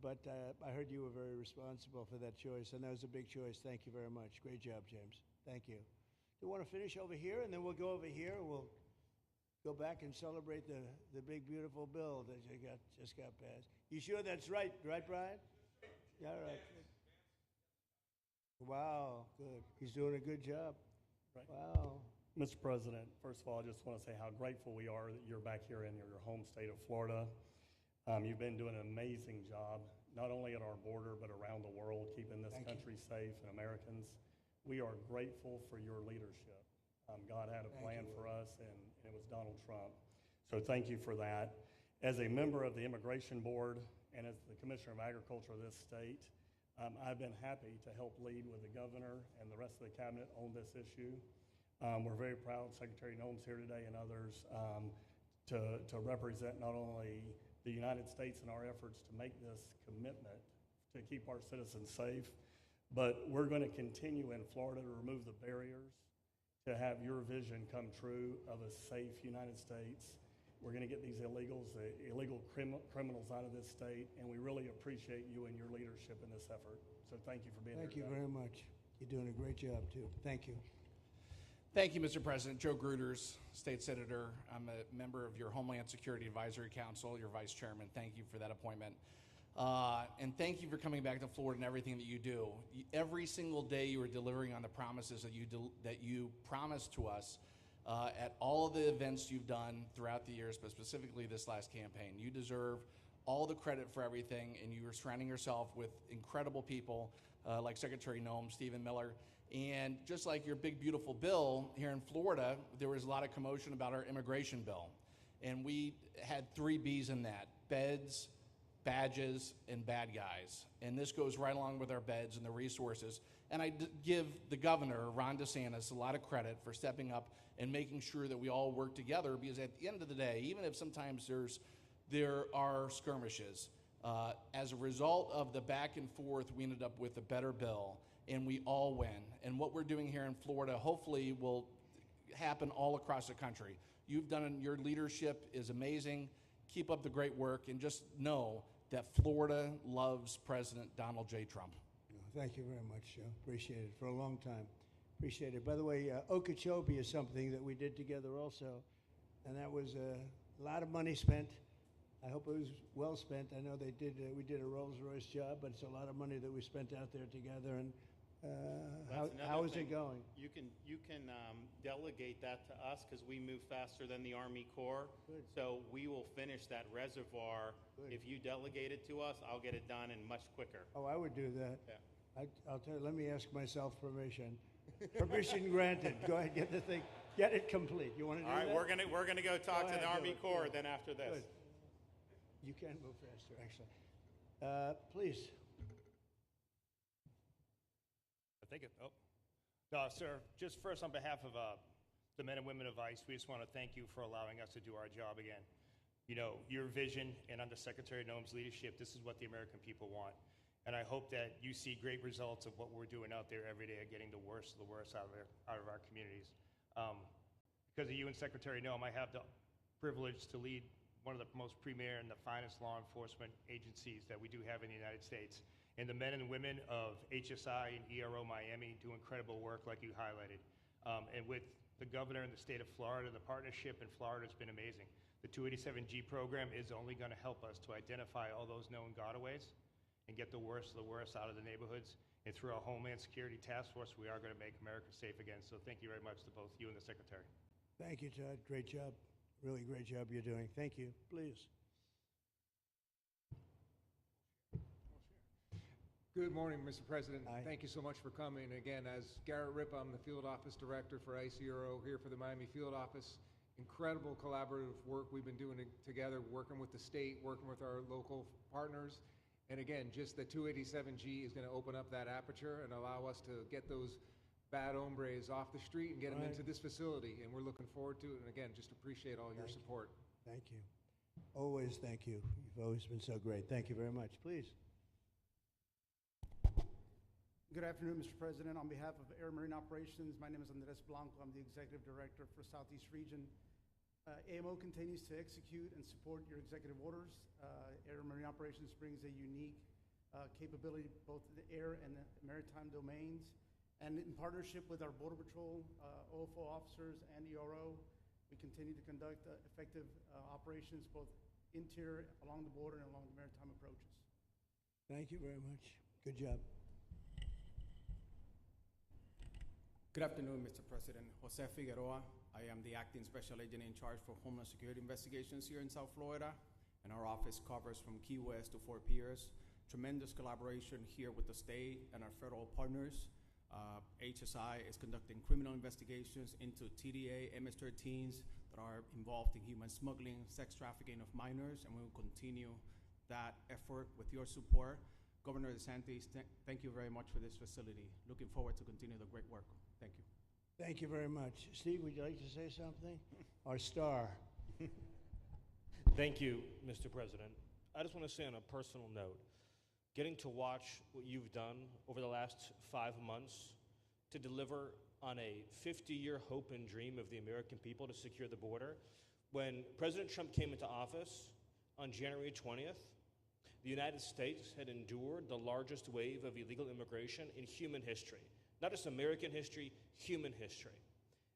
But I heard you were very responsible for that choice, and that was a big choice. Thank you very much. Great job, James. Thank you. Do you want to finish over here, and then we'll go over here? go back and celebrate the big, beautiful bill that you just got passed. You sure that's right, Brian? Yeah, right. Wow, good. He's doing a good job. Right. Wow. Mr. President, first of all, I just want to say how grateful we are that you're back here in your home state of Florida. You've been doing an amazing job, not only at our border, but around the world, keeping this country safe and Americans. We are grateful for your leadership. God had a plan for us, and it was Donald Trump. So thank you for that. As a member of the Immigration Board and as the Commissioner of Agriculture of this state, I've been happy to help lead with the governor and the rest of the cabinet on this issue. We're very proud Secretary Noem's here today and others to represent not only the United States in our efforts to make this commitment to keep our citizens safe, but we're going to continue in Florida to remove the barriers to have your vision come true of a safe United States. We're going to get these illegal criminals out of this state, and we really appreciate you and your leadership in this effort. So thank you for being here. Thank you very much. You're doing a great job, too. Thank you. Thank you, Mr. President. Joe Gruters, State Senator. I'm a member of your Homeland Security Advisory Council, your Vice Chairman. Thank you for that appointment. And thank you for coming back to Florida and everything that you do. Every single day you are delivering on the promises that you promised to us at all of the events you've done throughout the years, but specifically this last campaign. You deserve all the credit for everything, and you are surrounding yourself with incredible people like Secretary Noem, Stephen Miller. And just like your big, beautiful bill here in Florida, there was a lot of commotion about our immigration bill. And we had 3 B's in that: beds, badges, and bad guys. And this goes right along with our beds and the resources. And I give the governor, Ron DeSantis, a lot of credit for stepping up and making sure that we all work together, because at the end of the day, even if sometimes there are skirmishes, as a result of the back and forth, we ended up with a better bill, and we all win. And what we're doing here in Florida hopefully will happen all across the country. Your leadership is amazing. Keep up the great work, and just know that Florida loves President Donald J. Trump. Thank you very much, Joe. Appreciate it for a long time. Appreciate it. By the way, Okeechobee is something that we did together also, and that was a lot of money spent. I hope it was well spent. I know we did a Rolls-Royce job, but it's a lot of money that we spent out there together. And how is it going? You can delegate that to us, because we move faster than the Army Corps. Good. So we will finish that reservoir. Good. If you delegate it to us, I'll get it done and much quicker. Oh, I would do that. Yeah. I'll tell you, let me ask myself permission. Permission granted. Go ahead, get the thing, get it complete. You want to do that? All right, we're gonna go talk to the Army Corps then after this. Good. You can move faster, actually. Please. Thank you. No, sir, just first on behalf of the men and women of ICE, we just want to thank you for allowing us to do our job again. You know, your vision and under Secretary Noem's leadership, this is what the American people want. And I hope that you see great results of what we're doing out there every day of getting the worst of the worst out of our communities. Because of you and Secretary Noem, I have the privilege to lead one of the most premier and the finest law enforcement agencies that we do have in the United States. And the men and women of HSI and ERO Miami do incredible work like you highlighted. And with the governor in the state of Florida, the partnership in Florida has been amazing. The 287G program is only going to help us to identify all those known gotaways and get the worst of the worst out of the neighborhoods. And through our Homeland Security Task Force, we are going to make America safe again. So thank you very much to both you and the Secretary. Thank you, Todd. Great job. Really great job you're doing. Thank you. Please. Good morning, Mr. President. Hi. Thank you so much for coming. Again, as Garrett Ripp, I'm the Field Office Director for ICRO here for the Miami Field Office. Incredible collaborative work we've been doing together, working with the state, working with our local partners. And again, just the 287G is going to open up that aperture and allow us to get those bad hombres off the street and get them into this facility. And we're looking forward to it. And again, just appreciate all your support. Thank you. Always thank you. You've always been so great. Thank you very much. Please. Good afternoon, Mr. President. On behalf of Air Marine Operations, my name is Andres Blanco. I'm the Executive Director for Southeast Region. AMO continues to execute and support your executive orders. Air Marine Operations brings a unique capability both in the air and the maritime domains. And in partnership with our Border Patrol, OFO officers, and ERO, We continue to conduct effective operations both interior, along the border, and along the maritime approaches. Thank you very much. Good job. Good afternoon, Mr. President. Jose Figueroa. I am the acting special agent in charge for Homeland Security investigations here in South Florida, and our office covers from Key West to Fort Pierce. Tremendous collaboration here with the state and our federal partners. HSI is conducting criminal investigations into TDA, MS-13s that are involved in human smuggling, sex trafficking of minors, and we will continue that effort with your support. Governor DeSantis, thank you very much for this facility. Looking forward to continue the great work. Thank you. Thank you very much. Steve, would you like to say something? Our star. Thank you, Mr. President. I just want to say on a personal note, getting to watch what you've done over the last 5 months to deliver on a 50-year hope and dream of the American people to secure the border. When President Trump came into office on January 20th, the United States had endured the largest wave of illegal immigration in human history. Not just American history, human history.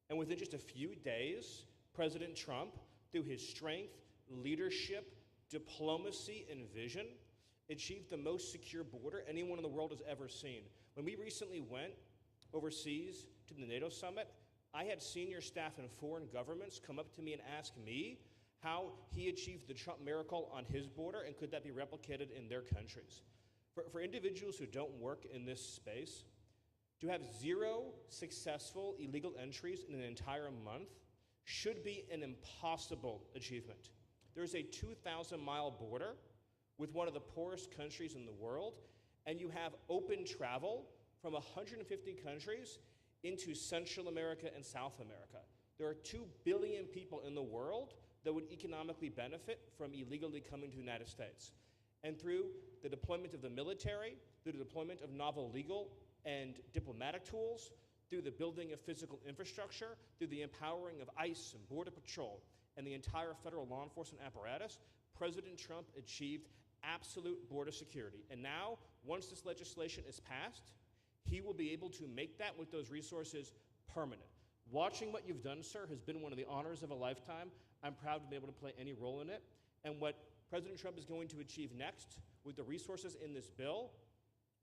And within just a few days, President Trump, through his strength, leadership, diplomacy, and vision, achieved the most secure border anyone in the world has ever seen. When we recently went overseas to the NATO summit, I had senior staff in foreign governments come up to me and ask me how he achieved the Trump miracle on his border and could that be replicated in their countries. For individuals who don't work in this space, to have 0 successful illegal entries in an entire month should be an impossible achievement. There's a 2,000-mile border with one of the poorest countries in the world, and you have open travel from 150 countries into Central America and South America. There are 2 billion people in the world that would economically benefit from illegally coming to the United States. And through the deployment of the military, through the deployment of novel legal and diplomatic tools, through the building of physical infrastructure, through the empowering of ICE and Border Patrol, and the entire federal law enforcement apparatus, President Trump achieved absolute border security. And now, once this legislation is passed, he will be able to make that with those resources permanent. Watching what you've done, sir, has been one of the honors of a lifetime. I'm proud to be able to play any role in it. And what President Trump is going to achieve next with the resources in this bill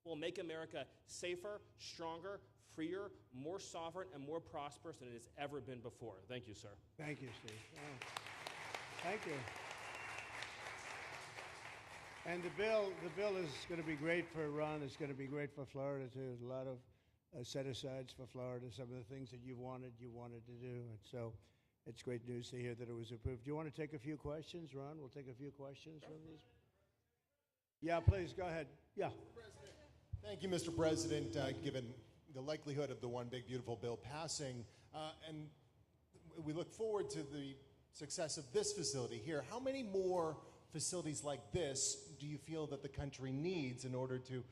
will make America safer, stronger, freer, more sovereign, and more prosperous than it has ever been before. Thank you, sir. Thank you, Steve. Oh. Thank you. And the bill is going to be great for Ron. It's going to be great for Florida, too. There's a lot of set-asides for Florida, some of the things that you wanted to do. And so it's great news to hear that it was approved. Do you want to take a few questions, Ron? We'll take a few questions from these. Yeah, please, go ahead. Yeah. Thank you, Mr. President. Given the likelihood of the One Big Beautiful Bill passing, and we look forward to the success of this facility here, how many more facilities like this do you feel that the country needs in order to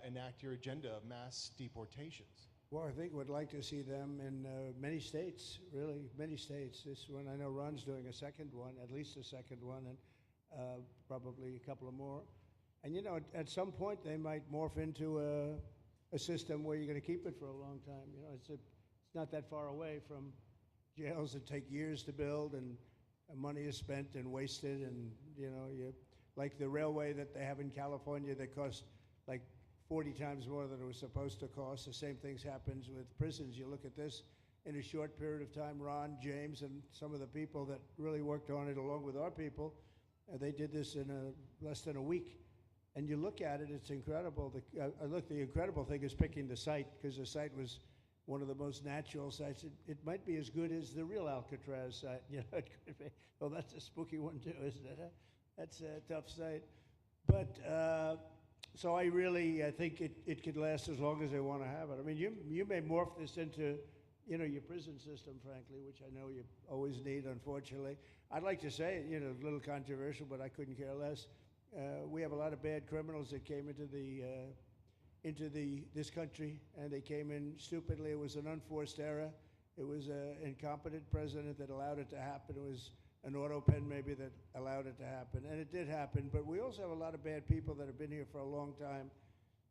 enact your agenda of mass deportations? Well, I think we'd like to see them in many states, really, many states. This one, I know Ron's doing a second one, at least a second one, and probably a couple of more. And, you know, at some point, they might morph into a system where you're going to keep it for a long time. You know, it's not that far away from jails that take years to build, and money is spent and wasted, and, you know, like the railway that they have in California that costs like 40 times more than it was supposed to cost. The same things happens with prisons. You look at this in a short period of time, Ron, James, and some of the people that really worked on it along with our people, they did this in less than a week. And you look at it, it's incredible. The incredible thing is picking the site, because the site was one of the most natural sites. It might be as good as the real Alcatraz site. You know, it could be. Well, that's a spooky one too, isn't it? That's a tough site. But so I think it could last as long as they want to have it. I mean, you may morph this into, you know, your prison system, frankly, which I know you always need, unfortunately. I'd like to say, you know, a little controversial, but I couldn't care less. We have a lot of bad criminals that came into this country, and they came in stupidly. It was an unforced error. It was an incompetent president that allowed it to happen. It was an auto pen maybe that allowed it to happen, and it did happen. But we also have a lot of bad people that have been here for a long time,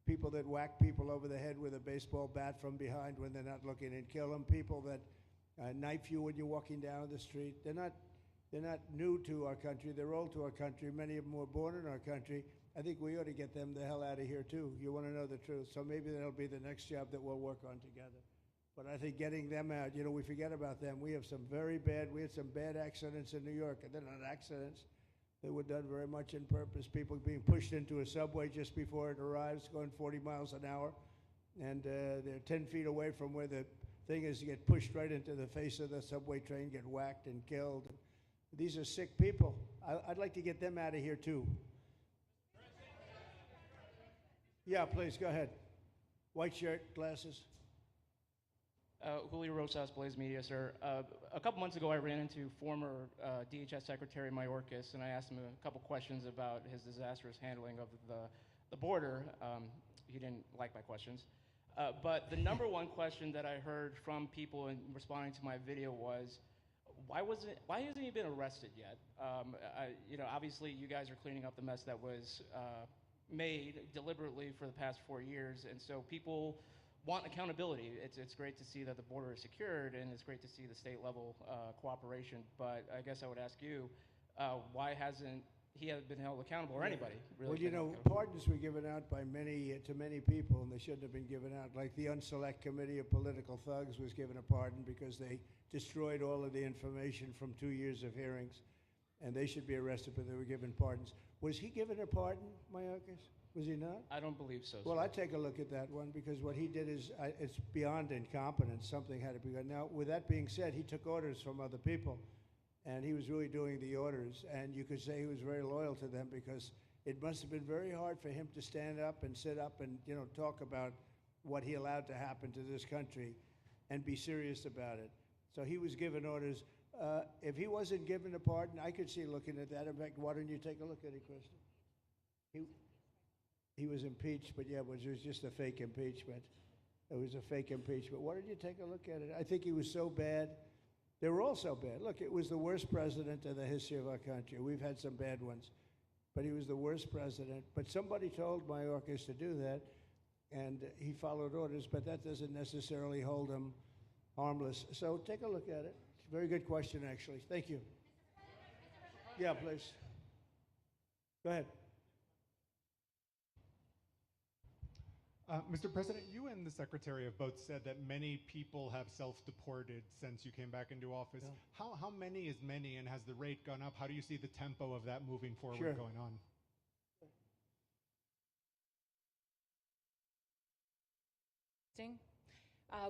people that whack people over the head with a baseball bat from behind when they're not looking and kill them, people that knife you when you're walking down the street. They're not new to our country. They're old to our country. Many of them were born in our country. I think we ought to get them the hell out of here, too. You want to know the truth. So maybe that'll be the next job that we'll work on together. But I think getting them out, we forget about them. We had some bad accidents in New York, and they're not accidents. They were done very much in purpose. People being pushed into a subway just before it arrives, going 40 miles an hour, and they're 10 feet away from where the thing is, you get pushed right into the face of the subway train, get whacked and killed. These are sick people. I'd like to get them out of here, too. Yeah, please, go ahead. White shirt, glasses. Julio Rosas, Blaze Media, sir. A couple months ago, I ran into former DHS Secretary Mayorkas, and I asked him a couple questions about his disastrous handling of the border. He didn't like my questions. But the number one question that I heard from people in responding to my video was, why hasn't he been arrested yet? Obviously, you guys are cleaning up the mess that was made deliberately for the past 4 years, and so people want accountability. It's great to see that the border is secured, and it's great to see the state level cooperation. But I guess I would ask you, why hasn't he been held accountable, or anybody really? Well, pardons were given out by to many people, and they shouldn't have been given out. Like the Unselect Committee of Political Thugs was given a pardon because they destroyed all of the information from 2 years of hearings, and they should be arrested, but they were given pardons. Was he given a pardon, Mayorkas? Was he not? I don't believe so. Well, I'd take a look at that one, because what he did is it's beyond incompetence. Something had to be done. Now, with that being said, he took orders from other people, and he was really doing the orders. And you could say he was very loyal to them, because it must have been very hard for him to stand up and sit up and talk about what he allowed to happen to this country and be serious about it. So he was given orders. If he wasn't given a pardon, I could see looking at that. In fact, why don't you take a look at it, Kristen? He was impeached, but yeah, it was just a fake impeachment. It was a fake impeachment. Why don't you take a look at it? I think he was so bad. They were all so bad. Look, it was the worst president in the history of our country. We've had some bad ones, but he was the worst president. But somebody told Mayorkas to do that, and he followed orders, but that doesn't necessarily hold him harmless. So take a look at it. Very good question, actually. Thank you. Yeah, please. Go ahead. Mr. President, you and the Secretary have both said that many people have self-deported since you came back into office. Yeah. How many is many, and has the rate gone up? How do you see the tempo of that moving forward going on?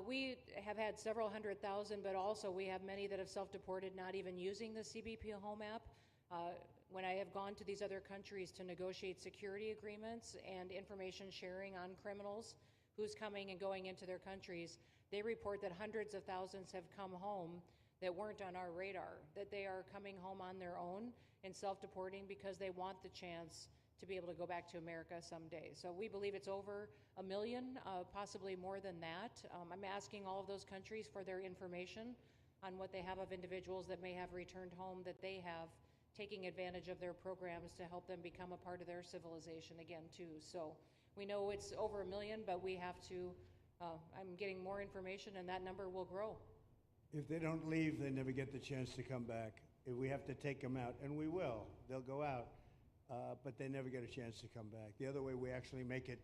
We have had several 100,000, but also we have many that have self-deported, not even using the CBP Home app. When I have gone to these other countries to negotiate security agreements and information sharing on criminals, who's coming and going into their countries, they report that hundreds of thousands have come home that weren't on our radar, that they are coming home on their own and self-deporting because they want the chance to be able to go back to America someday. So we believe it's over 1 million, possibly more than that. I'm asking all of those countries for their information on what they have of individuals that may have returned home, that they have, taking advantage of their programs to help them become a part of their civilization again, too. So we know it's over 1 million, but we have to, I'm getting more information, and that number will grow. If they don't leave, they never get the chance to come back. If we have to take them out, and we will, they'll go out, but they never get a chance to come back. The other way, we actually make it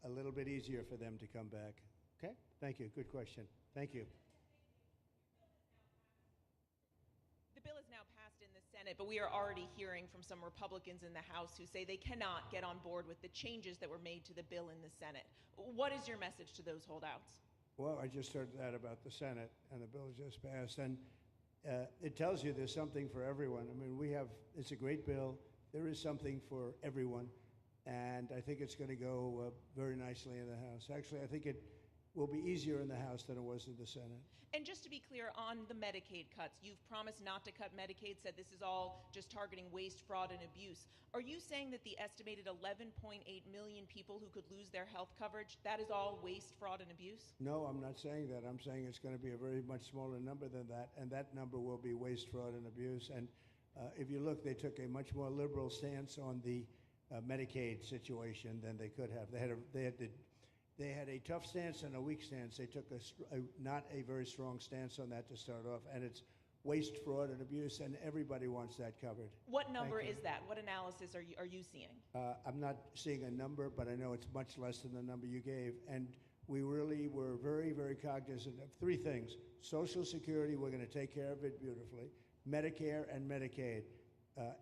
a little bit easier for them to come back. Okay? Thank you. Good question. Thank you. The bill is now passed in the Senate, but we are already hearing from some Republicans in the House who say they cannot get on board with the changes that were made to the bill in the Senate. What is your message to those holdouts? Well, I just heard that about the Senate, and the bill just passed, and it tells you there's something for everyone. I mean, it's a great bill. There is something for everyone, and I think it's going to go very nicely in the House. Actually, I think it will be easier in the House than it was in the Senate. And just to be clear, on the Medicaid cuts, you've promised not to cut Medicaid, said this is all just targeting waste, fraud, and abuse. Are you saying that the estimated 11.8 million people who could lose their health coverage, that is all waste, fraud, and abuse? No, I'm not saying that. I'm saying it's going to be a very much smaller number than that, and that number will be waste, fraud, and abuse. And if you look, they took a much more liberal stance on the Medicaid situation than they could have. They had a tough stance and a weak stance. They took not a very strong stance on that to start off, and it's waste, fraud, and abuse, and everybody wants that covered. What number is that? What analysis are you seeing? I'm not seeing a number, but I know it's much less than the number you gave. And we really were very, very cognizant of three things. Social Security, we're going to take care of it beautifully. Medicare and Medicaid.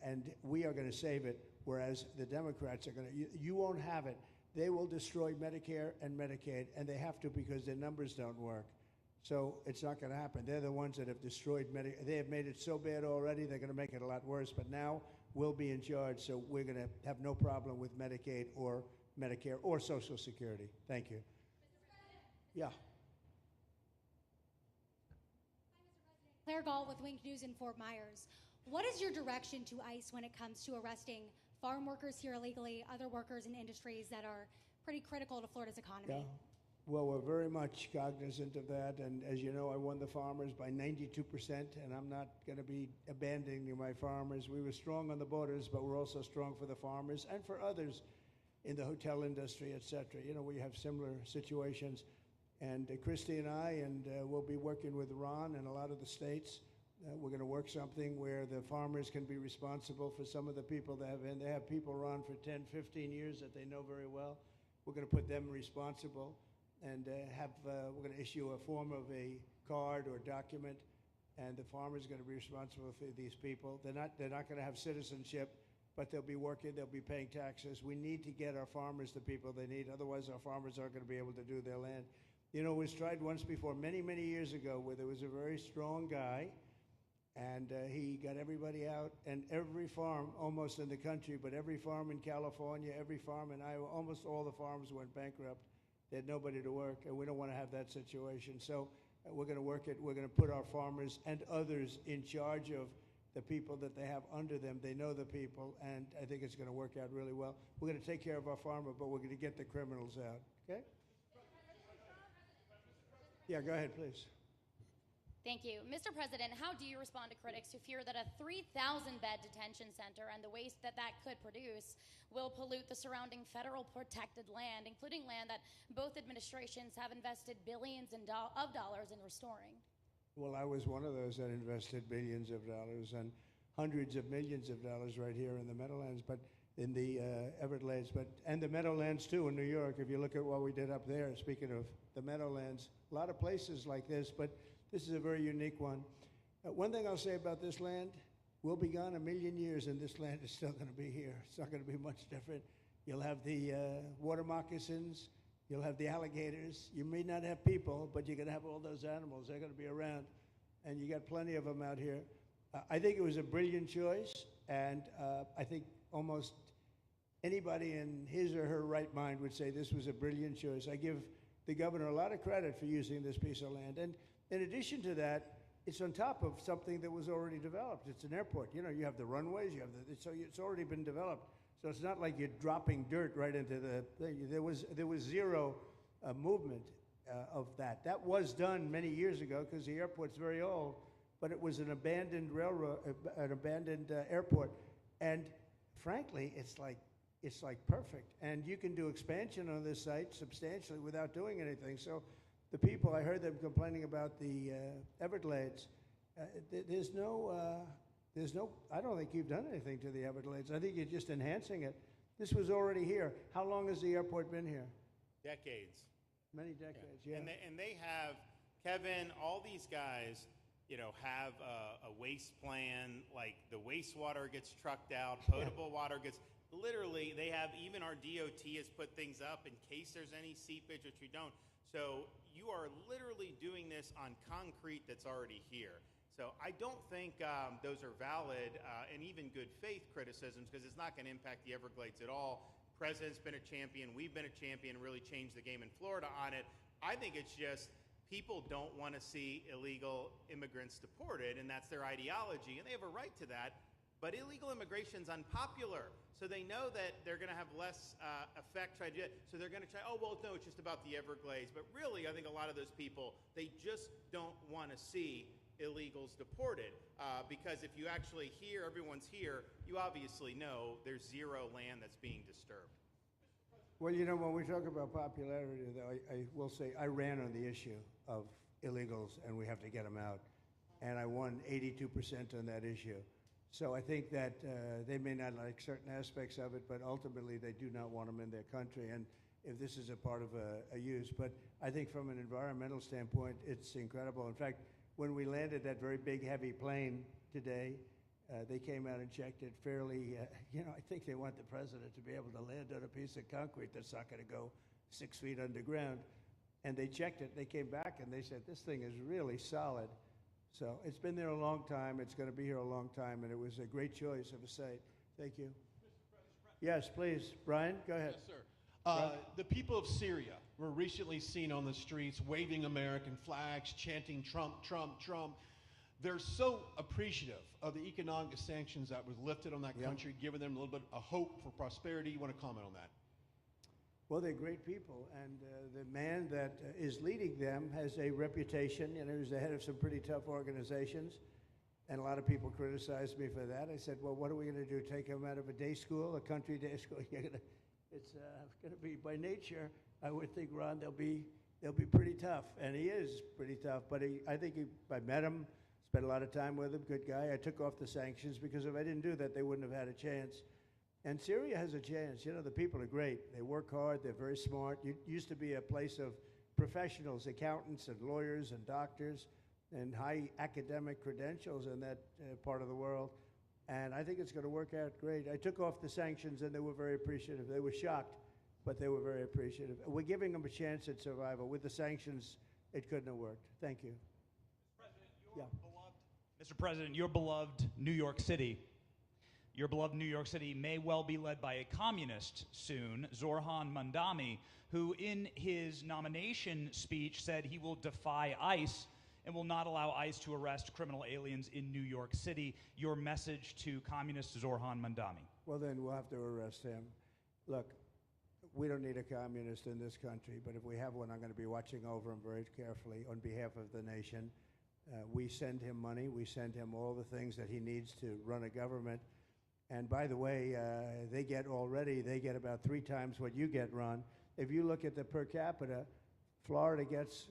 And we are going to save it, whereas the Democrats are going to. You won't have it. They will destroy Medicare and Medicaid, and they have to because their numbers don't work. So it's not going to happen. They're the ones that have destroyed Medicare. They have made it so bad already, they're going to make it a lot worse. But now we'll be in charge, so we're going to have no problem with Medicaid or Medicare or Social Security. Thank you. Yeah. Claire Gall with Wink News in Fort Myers. What is your direction to ICE when it comes to arresting farm workers here illegally, other workers in industries that are pretty critical to Florida's economy? Yeah. Well, we're very much cognizant of that, and as you know, I won the farmers by 92%, and I'm not going to be abandoning my farmers. We were strong on the borders, but we're also strong for the farmers and for others in the hotel industry, et cetera. You know, we have similar situations, and Christy and I, and we'll be working with Ron and a lot of the states. We're going to work something where the farmers can be responsible for some of the people that have, and they have people around for 10, 15 years that they know very well. We're going to put them responsible. And we're going to issue a form of a card or document, and the farmer is going to be responsible for these people. They're not going to have citizenship, but they'll be working, they'll be paying taxes. We need to get our farmers the people they need, otherwise our farmers aren't going to be able to do their land. You know, it was tried once before, many, many years ago, where there was a very strong guy, and he got everybody out, and every farm almost in the country, but every farm in California, every farm in Iowa, almost all the farms went bankrupt. They had nobody to work, and we don't want to have that situation. So we're going to work it. We're going to put our farmers and others in charge of the people that they have under them. They know the people, and I think it's going to work out really well. We're going to take care of our farmer, but we're going to get the criminals out. Okay? Yeah, go ahead, please. Thank you. Mr. President, how do you respond to critics who fear that a 3,000-bed detention center and the waste that could produce will pollute the surrounding federal protected land, including land that both administrations have invested billions of dollars in restoring? Well, I was one of those that invested billions of dollars and hundreds of millions of dollars right here in the Meadowlands, but in the Everglades, and the Meadowlands too in New York. If you look at what we did up there, speaking of the Meadowlands, a lot of places like this, but this is a very unique one. One thing I'll say about this land, we'll be gone a million years and this land is still going to be here. It's not going to be much different. You'll have the water moccasins, you'll have the alligators. You may not have people, but you're going to have all those animals. They're going to be around, and you got plenty of them out here. I think it was a brilliant choice, and I think almost anybody in his or her right mind would say this was a brilliant choice. I give the governor a lot of credit for using this piece of land. And in addition to that, it's on top of something that was already developed. It's an airport. You know, you have the runways, you have so it's already been developed. So it's not like you're dropping dirt right into the thing. There was zero movement of that. That was done many years ago because the airport's very old, but it was an abandoned railroad, an abandoned airport. And frankly, it's like perfect. And you can do expansion on this site substantially without doing anything. So the people, I heard them complaining about the Everglades. There's no, I don't think you've done anything to the Everglades. I think you're just enhancing it. This was already here. How long has the airport been here? Decades. Many decades, yeah. And they have, Kevin, all these guys, you know, have a waste plan, like the wastewater gets trucked out, potable water gets, literally, they have, even our DOT has put things up in case there's any seepage, which we don't. So you are literally doing this on concrete that's already here. So I don't think those are valid and even good faith criticisms, because it's not going to impact the Everglades at all. President's been a champion. We've been a champion, really changed the game in Florida on it. I think it's just people don't want to see illegal immigrants deported, and that's their ideology, and they have a right to that. But illegal immigration's unpopular, so they know that they're going to have less effect trying to do it. So they're going to try, oh, well, no, it's just about the Everglades. But really, I think a lot of those people, they just don't want to see illegals deported. Because if you actually hear everyone's here, you obviously know there's zero land that's being disturbed. Well, you know, when we talk about popularity, though, I will say I ran on the issue of illegals, and we have to get them out. And I won 82% on that issue. So I think that they may not like certain aspects of it, but ultimately they do not want them in their country. And if this is a part of a use, but I think from an environmental standpoint, it's incredible. In fact, when we landed that very big, heavy plane today, they came out and checked it fairly. You know, I think they want the president to be able to land on a piece of concrete that's not going to go 6 feet underground. And they checked it. They came back and they said, this thing is really solid. So it's been there a long time. It's going to be here a long time. And it was a great choice of a site. Thank you. Yes, please. Brian, go ahead. Yes, sir. The people of Syria were recently seen on the streets waving American flags, chanting Trump, Trump, Trump. They're so appreciative of the economic sanctions that was lifted on that country, giving them a little bit of hope for prosperity. You want to comment on that? Well, they're great people, and the man that is leading them has a reputation. You know, he was the head of some pretty tough organizations, and a lot of people criticized me for that. I said, well, what are we going to do, take him out of a day school, a country day school? It's going to be, by nature, I would think, Ron, they'll be pretty tough, and he is pretty tough, but I think I met him, spent a lot of time with him, good guy. I took off the sanctions because if I didn't do that, they wouldn't have had a chance. And Syria has a chance. You know, the people are great. They work hard. They're very smart. It used to be a place of professionals, accountants and lawyers and doctors and high academic credentials in that part of the world. And I think it's going to work out great. I took off the sanctions, and they were very appreciative. They were shocked, but they were very appreciative. We're giving them a chance at survival. With the sanctions, it couldn't have worked. Thank you. Mr. President, your beloved New York City. Your beloved New York City may well be led by a communist soon, Zoran Mandami, who in his nomination speech said he will defy ICE and will not allow ICE to arrest criminal aliens in New York City. Your message to communist Zoran Mandami. Well, then we'll have to arrest him. Look, we don't need a communist in this country, but if we have one, I'm going to be watching over him very carefully on behalf of the nation. We send him money. We send him all the things that he needs to run a government. And by the way, they get about 3 times what you get, Ron. If you look at the per capita, Florida gets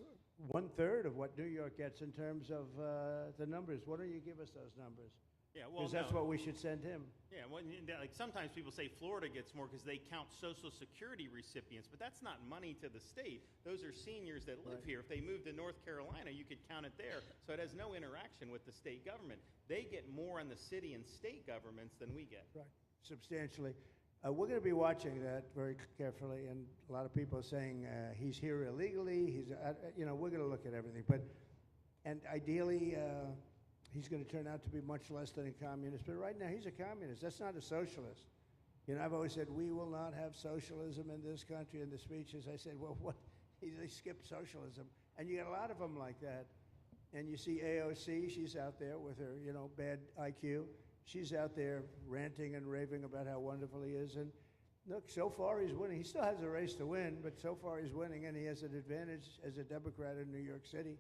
1/3 of what New York gets in terms of the numbers. Why don't you give us those numbers? Yeah, well, because that's what we should send him. Yeah, well, like sometimes people say Florida gets more because they count Social Security recipients, but that's not money to the state. Those are seniors that live here. If they moved to North Carolina, you could count it there. So it has no interaction with the state government. They get more on the city and state governments than we get. Right, substantially. We're going to be watching that very carefully, and a lot of people are saying he's here illegally. We're going to look at everything, and ideally. He's going to turn out to be much less than a communist. But right now, he's a communist. That's not a socialist. You know, I've always said, we will not have socialism in this country. In the speeches, I said, well, what? They skipped socialism. And you got a lot of them like that. And you see AOC, she's out there with her, bad IQ. She's out there ranting and raving about how wonderful he is. And look, so far he's winning. He still has a race to win, but so far he's winning, and he has an advantage as a Democrat in New York City.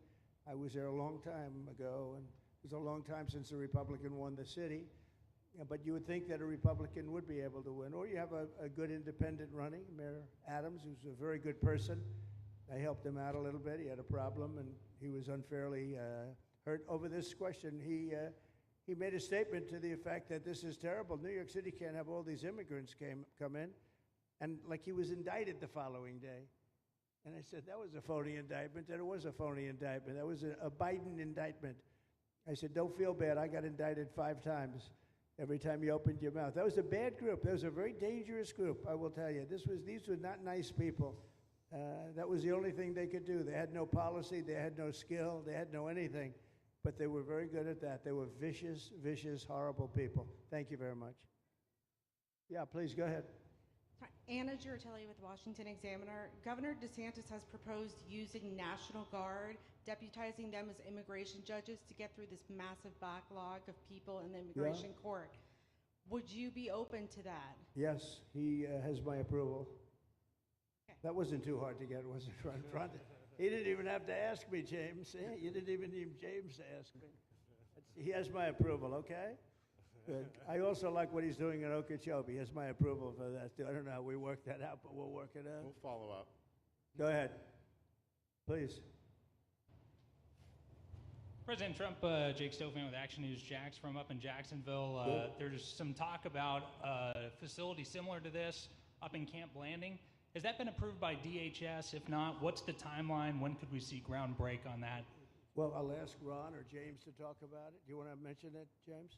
I was there a long time ago, and it was a long time since a Republican won the city, but you would think that a Republican would be able to win. Or you have a good independent running, Mayor Adams, who's a very good person. I helped him out a little bit. He had a problem, and he was unfairly hurt over this question. He made a statement to the effect that this is terrible. New York City can't have all these immigrants come in, and like he was indicted the following day. And I said, that was a phony indictment, and it was a phony indictment. That was a Biden indictment. I said, don't feel bad. I got indicted 5 times every time you opened your mouth. That was a bad group. That was a very dangerous group, I will tell you. These were not nice people. That was the only thing they could do. They had no policy. They had no skill. They had no anything. But they were very good at that. They were vicious, vicious, horrible people. Thank you very much. Yeah, please, go ahead. Anna Giratelli with Washington Examiner. Governor DeSantis has proposed using National Guard, deputizing them as immigration judges to get through this massive backlog of people in the immigration court. Would you be open to that? Yes, he has my approval. Okay. That wasn't too hard to get, was it, Ron? He didn't even have to ask me, James. You didn't even need James to ask me. He has my approval, okay? Good. I also like what he's doing in Okeechobee. He has my approval for that, too. I don't know how we work that out, but we'll work it out. We'll follow up. Go ahead. Please. President Trump, Jake Stofan with Action News Jax from up in Jacksonville. Good. There's some talk about a facility similar to this up in Camp Blanding. Has that been approved by DHS? If not, what's the timeline? When could we see ground break on that? Well, I'll ask Ron or James to talk about it. Do you want to mention it, James?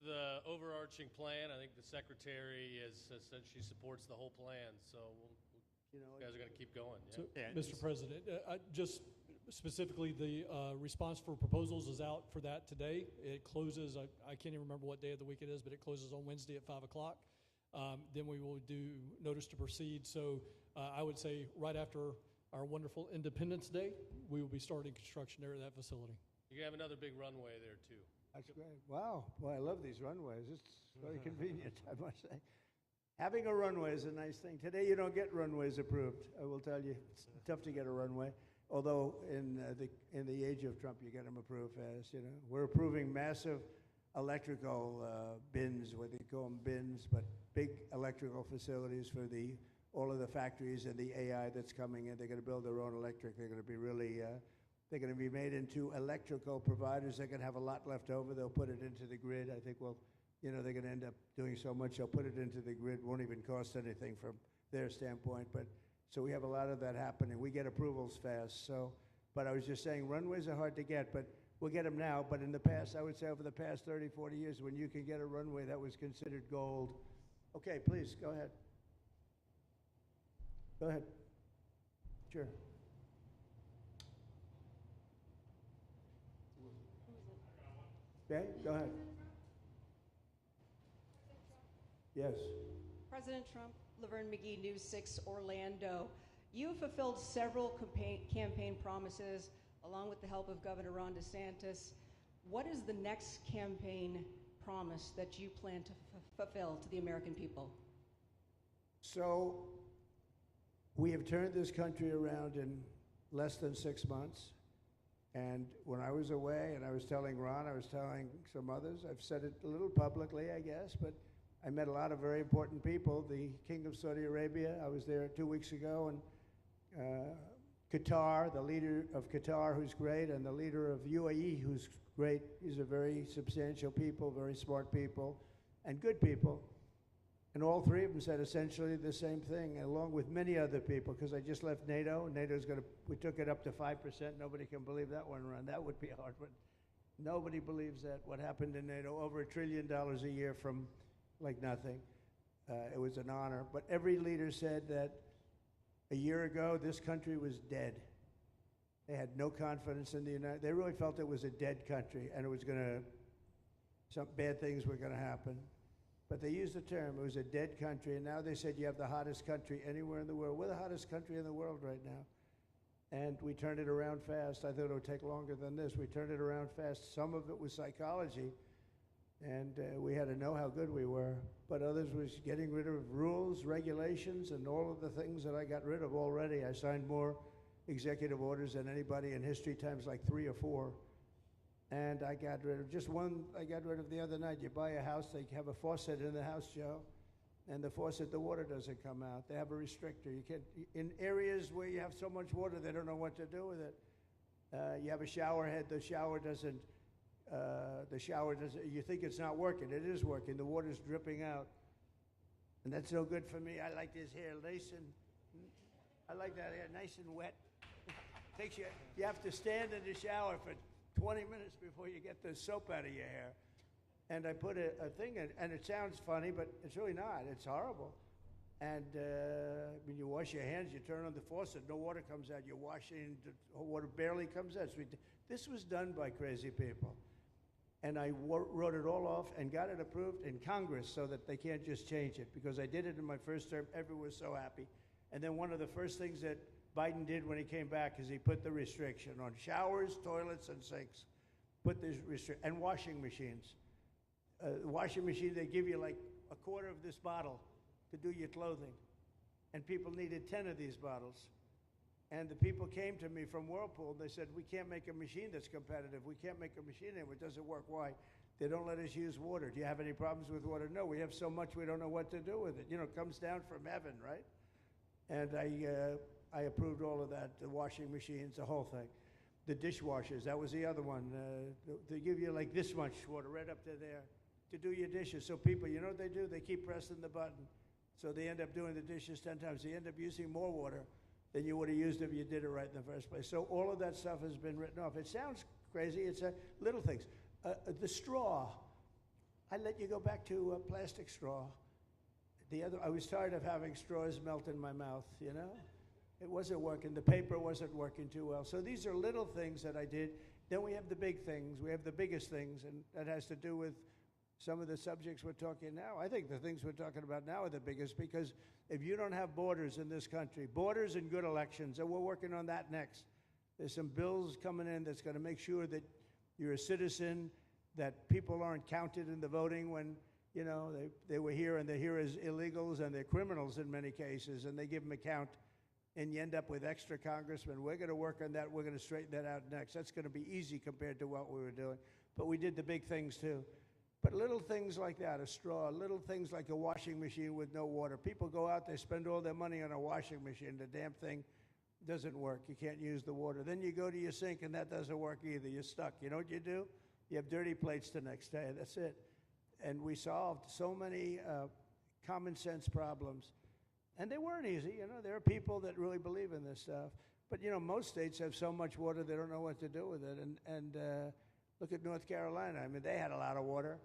The overarching plan, I think the secretary has said she supports the whole plan, so you guys are going to keep going. So, Yeah. Mr. President, just specifically, the response for proposals is out for that today. It closes, I can't even remember what day of the week it is, but it closes on Wednesday at 5 o'clock. Then we will do notice to proceed. So I would say right after our wonderful Independence Day, we will be starting construction there at that facility. You have another big runway there, too. That's great. Wow. Boy, I love these runways. It's very convenient, I must say. Having a runway is a nice thing. Today, you don't get runways approved. I will tell you, it's tough to get a runway. Although in the age of Trump, you get them approved fast. You know, we're approving massive electrical bins, what they call them bins, but big electrical facilities for all of the factories and the AI that's coming in. They're going to build their own electric. They're going to be really. They're going to be made into electrical providers. They're going to have a lot left over. They'll put it into the grid. I think, they're going to end up doing so much. They'll put it into the grid. Won't even cost anything from their standpoint. So we have a lot of that happening. We get approvals fast. But I was just saying, runways are hard to get, but we'll get them now. But in the past, I would say over the past 30, 40 years, when you can get a runway, that was considered gold. Okay, please, go ahead. Go ahead. Sure. Okay, go ahead. Yes. President Trump, Laverne McGee, News 6, Orlando. You have fulfilled several campaign promises along with the help of Governor Ron DeSantis. What is the next campaign promise that you plan to fulfill to the American people? So we have turned this country around in less than 6 months. And when I was away, and I was telling Ron, I was telling some others, I've said it a little publicly, I guess, but I met a lot of very important people. The King of Saudi Arabia, I was there 2 weeks ago, and Qatar, the leader of Qatar, who's great, and the leader of UAE, who's great. These are very substantial people, very smart people, and good people. And all three of them said essentially the same thing, along with many other people, because I just left NATO. We took it up to 5%. Nobody can believe that one run. That would be a hard one. Nobody believes that, what happened in NATO, over $1 trillion a year from like nothing. It was an honor. But every leader said that a year ago, this country was dead. They had no confidence in the United. They really felt it was a dead country, and it was some bad things were going to happen. But they used the term, it was a dead country, and now they said you have the hottest country anywhere in the world. We're the hottest country in the world right now. And we turned it around fast. I thought it would take longer than this. We turned it around fast. Some of it was psychology, and we had to know how good we were. But others was getting rid of rules, regulations, and all of the things that I got rid of already. I signed more executive orders than anybody in history, times like 3 or 4. And I got rid of just one. I got rid of the other night. You buy a house, they have a faucet in the house, Joe, and the faucet, the water doesn't come out. They have a restrictor. You can't, in areas where you have so much water, they don't know what to do with it. You have a shower head, the shower doesn't, you think it's not working. It is working. The water's dripping out. And that's no good for me. I like this hair I like that hair nice and wet. You have to stand in the shower for 20 minutes before you get the soap out of your hair. And I put a thing in, and it sounds funny, but it's really not. It's horrible. And when you wash your hands, you turn on the faucet, no water comes out. You're washing, the water barely comes out. This was done by crazy people. And I wrote it all off and got it approved in Congress so that they can't just change it, because I did it in my first term. Everyone was so happy. And then one of the first things that Biden did when he came back is he put the restriction on showers, toilets, and sinks. Put this and washing machines. Washing machine, they give you like a quarter of this bottle to do your clothing. And people needed 10 of these bottles. And the people came to me from Whirlpool, and they said, we can't make a machine that's competitive. We can't make a machine anymore. It doesn't work. Why? They don't let us use water. Do you have any problems with water? No, we have so much we don't know what to do with it. You know, it comes down from heaven, right? And I approved all of that, the washing machines, the whole thing. The dishwashers, that was the other one. They give you like this much water right up to there to do your dishes. So people, you know what they do? They keep pressing the button. So they end up doing the dishes 10 times. They end up using more water than you would have used if you did it right in the first place. So all of that stuff has been written off. It sounds crazy. It's little things. The straw, I let you go back to a plastic straw. I was tired of having straws melt in my mouth, you know? It wasn't working. The paper wasn't working too well. So these are little things that I did. Then we have the big things. We have the biggest things, and that has to do with some of the subjects we're talking now. I think the things we're talking about now are the biggest, because if you don't have borders in this country, borders and good elections, and we're working on that next. There's some bills coming in that's going to make sure that you're a citizen, that people aren't counted in the voting when, you know, they were here and they're here as illegals and they're criminals in many cases, and they give them a count, and you end up with extra congressmen. We're going to work on that. We're going to straighten that out next. That's going to be easy compared to what we were doing. But we did the big things too. But little things like that, a straw, little things like a washing machine with no water. People go out, they spend all their money on a washing machine. The damn thing doesn't work. You can't use the water. Then you go to your sink, and that doesn't work either. You're stuck. You know what you do? You have dirty plates the next day. That's it. And we solved so many common sense problems. And they weren't easy. You know, there are people that really believe in this stuff. But, you know, most states have so much water, they don't know what to do with it. And look at North Carolina. I mean, they had a lot of water,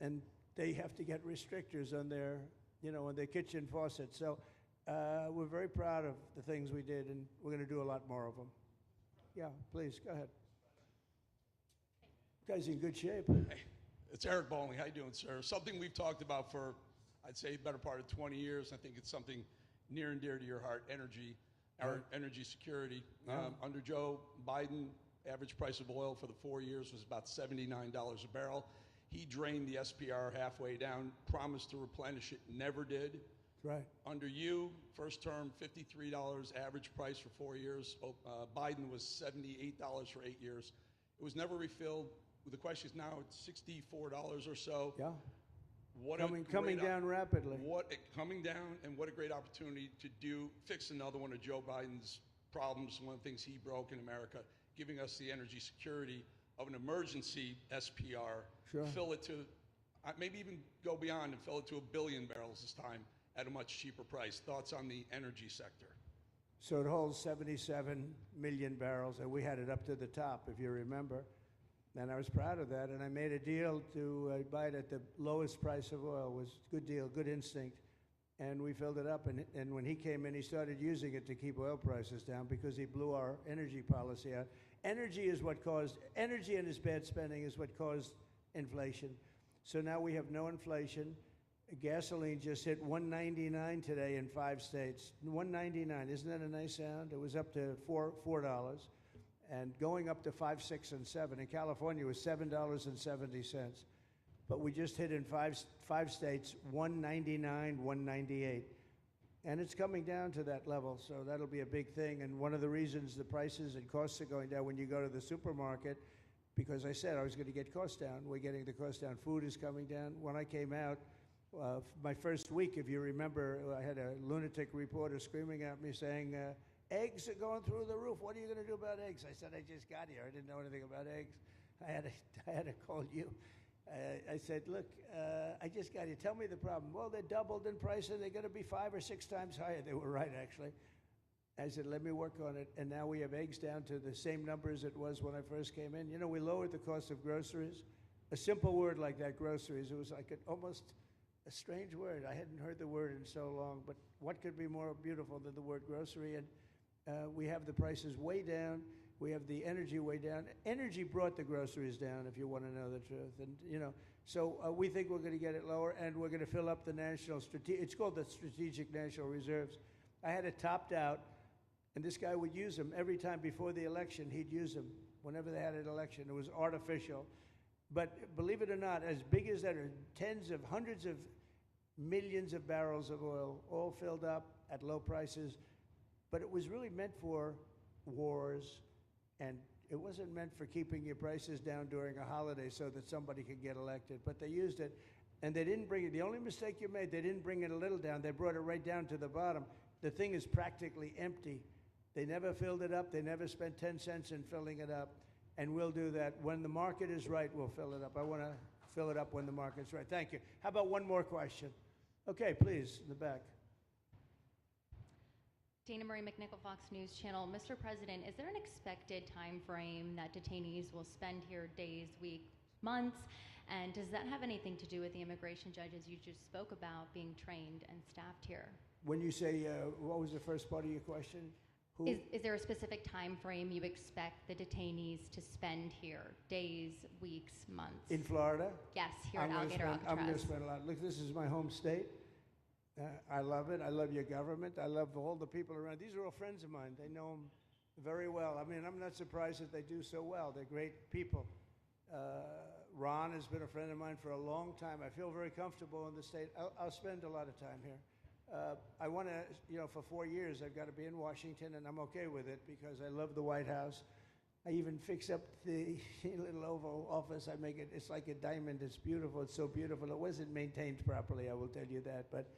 and they have to get restrictors on their, you know, on their kitchen faucet. So we're very proud of the things we did, and we're going to do a lot more of them. Yeah, please, go ahead. You guys in good shape. Hey, it's Eric Bowling. How you doing, sir? Something we've talked about for, I'd say, better part of 20 years. I think it's something near and dear to your heart, energy, our energy security. Yeah. Under Joe Biden, average price of oil for the 4 years was about $79 a barrel. He drained the SPR halfway down, promised to replenish it, never did. Right. Under you, first term, $53 average price for 4 years. Biden was $78 for 8 years. It was never refilled. The question is now it's $64 or so. Yeah. What coming down rapidly. Coming down, and what a great opportunity to fix another one of Joe Biden's problems, one of the things he broke in America, giving us the energy security of an emergency SPR. Sure. Fill it to, maybe even go beyond and fill it to 1 billion barrels this time at a much cheaper price. Thoughts on the energy sector? So it holds 77 million barrels, and we had it up to the top, if you remember. And I was proud of that, and I made a deal to buy it at the lowest price of oil. It was a good deal, good instinct. And we filled it up, and when he came in, he started using it to keep oil prices down because he blew our energy policy out. Energy and his bad spending is what caused inflation. So now we have no inflation. Gasoline just hit $1.99 today in 5 states. $1.99, isn't that a nice sound? It was up to $4. And going up to 5, 6, and 7. In California, it was $7.70. But we just hit in five states $1.99, $1.98. And it's coming down to that level, so that'll be a big thing. And one of the reasons the prices and costs are going down when you go to the supermarket, because I said I was going to get costs down. We're getting the cost down. Food is coming down. When I came out, my first week, if you remember, I had a lunatic reporter screaming at me saying, eggs are going through the roof. What are you going to do about eggs? I said, I just got here. I didn't know anything about eggs. I had to call you. I said, look, I just got here. Tell me the problem. Well, they're doubled in price, and they're going to be 5 or 6 times higher. They were right, actually. I said, let me work on it. And now we have eggs down to the same numbers it was when I first came in. You know, we lowered the cost of groceries. A simple word like that, groceries, it was like almost a strange word. I hadn't heard the word in so long, but what could be more beautiful than the word grocery? And we have the prices way down. We have the energy way down. Energy brought the groceries down, if you want to know the truth. And, you know, so we think we're going to get it lower, and we're going to fill up the it's called the Strategic National Reserves. I had it topped out, and this guy would use them every time before the election. He'd use them whenever they had an election. It was artificial. But believe it or not, as big as that are tens of hundreds of millions of barrels of oil, all filled up at low prices. but it was really meant for wars, and it wasn't meant for keeping your prices down during a holiday so that somebody could get elected. But they used it, and they didn't bring it. The only mistake you made, they didn't bring it a little down. They brought it right down to the bottom. The thing is practically empty. They never filled it up. They never spent 10 cents in filling it up. And we'll do that. When the market is right, we'll fill it up. I want to fill it up when the market's right. Thank you. How about one more question? Okay, please, in the back. Dana Marie McNichol, Fox News Channel. Mr. President, is there an expected time frame that detainees will spend here, days, weeks, months? And does that have anything to do with the immigration judges you just spoke about being trained and staffed here? When you say, what was the first part of your question? Who? Is there a specific time frame you expect the detainees to spend here, days, weeks, months? In Florida? Yes, here at Alligator Alcatraz. I'm going to spend a lot. Look, this is my home state. I love it. I love your government. I love all the people around. These are all friends of mine. They know them very well. I mean, I'm not surprised that they do so well. They're great people. Ron has been a friend of mine for a long time. I feel very comfortable in the state. I'll spend a lot of time here. I want to, for 4 years, I've got to be in Washington, and I'm okay with it because I love the White House. I even fix up the little Oval Office. I make it, it's like a diamond. It's beautiful. It's so beautiful. It wasn't maintained properly, I will tell you that. But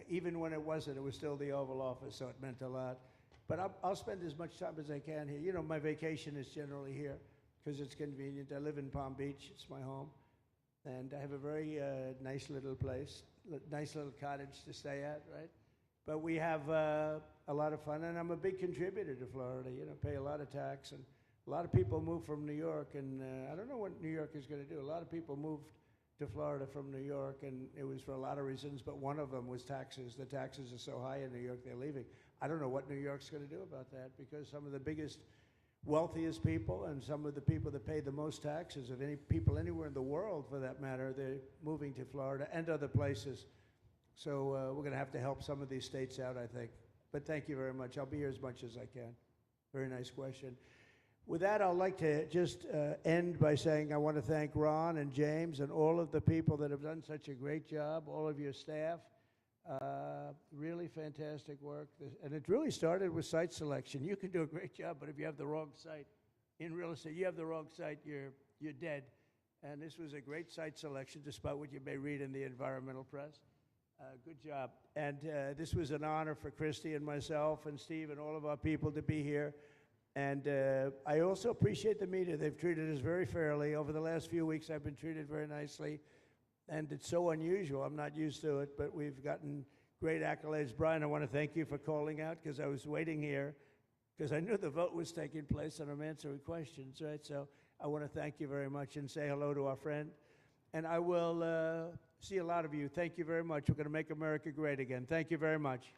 even when it wasn't, it was still the Oval Office, so it meant a lot. But I'll spend as much time as I can here. You know, my vacation is generally here because it's convenient. I live in Palm Beach. It's my home. And I have a very nice little place, nice little cottage to stay at, right? But we have a lot of fun, and I'm a big contributor to Florida, pay a lot of tax. And a lot of people move from New York, and I don't know what New York is going to do. A lot of people moved to Florida from New York, and it was for a lot of reasons, but one of them was taxes. The taxes are so high in New York, they're leaving. I don't know what New York's going to do about that, because some of the biggest, wealthiest people and some of the people that pay the most taxes of any people anywhere in the world, for that matter, they're moving to Florida and other places. So we're going to have to help some of these states out, I think. But thank you very much. I'll be here as much as I can. Very nice question. With that, I'd like to just end by saying I want to thank Ron and James and all of the people that have done such a great job, all of your staff. Really fantastic work. And it really started with site selection. You can do a great job, but if you have the wrong site in real estate, you have the wrong site, you're dead. And this was a great site selection, despite what you may read in the environmental press. Good job. And this was an honor for Christy and myself and Steve and all of our people to be here. And I also appreciate the media. They've treated us very fairly. Over the last few weeks, I've been treated very nicely. And it's so unusual. I'm not used to it, but we've gotten great accolades. Brian, I want to thank you for calling out, because I was waiting here, because I knew the vote was taking place and I'm answering questions, right? So I want to thank you very much and say hello to our friend. And I will see a lot of you. Thank you very much. We're going to make America great again. Thank you very much.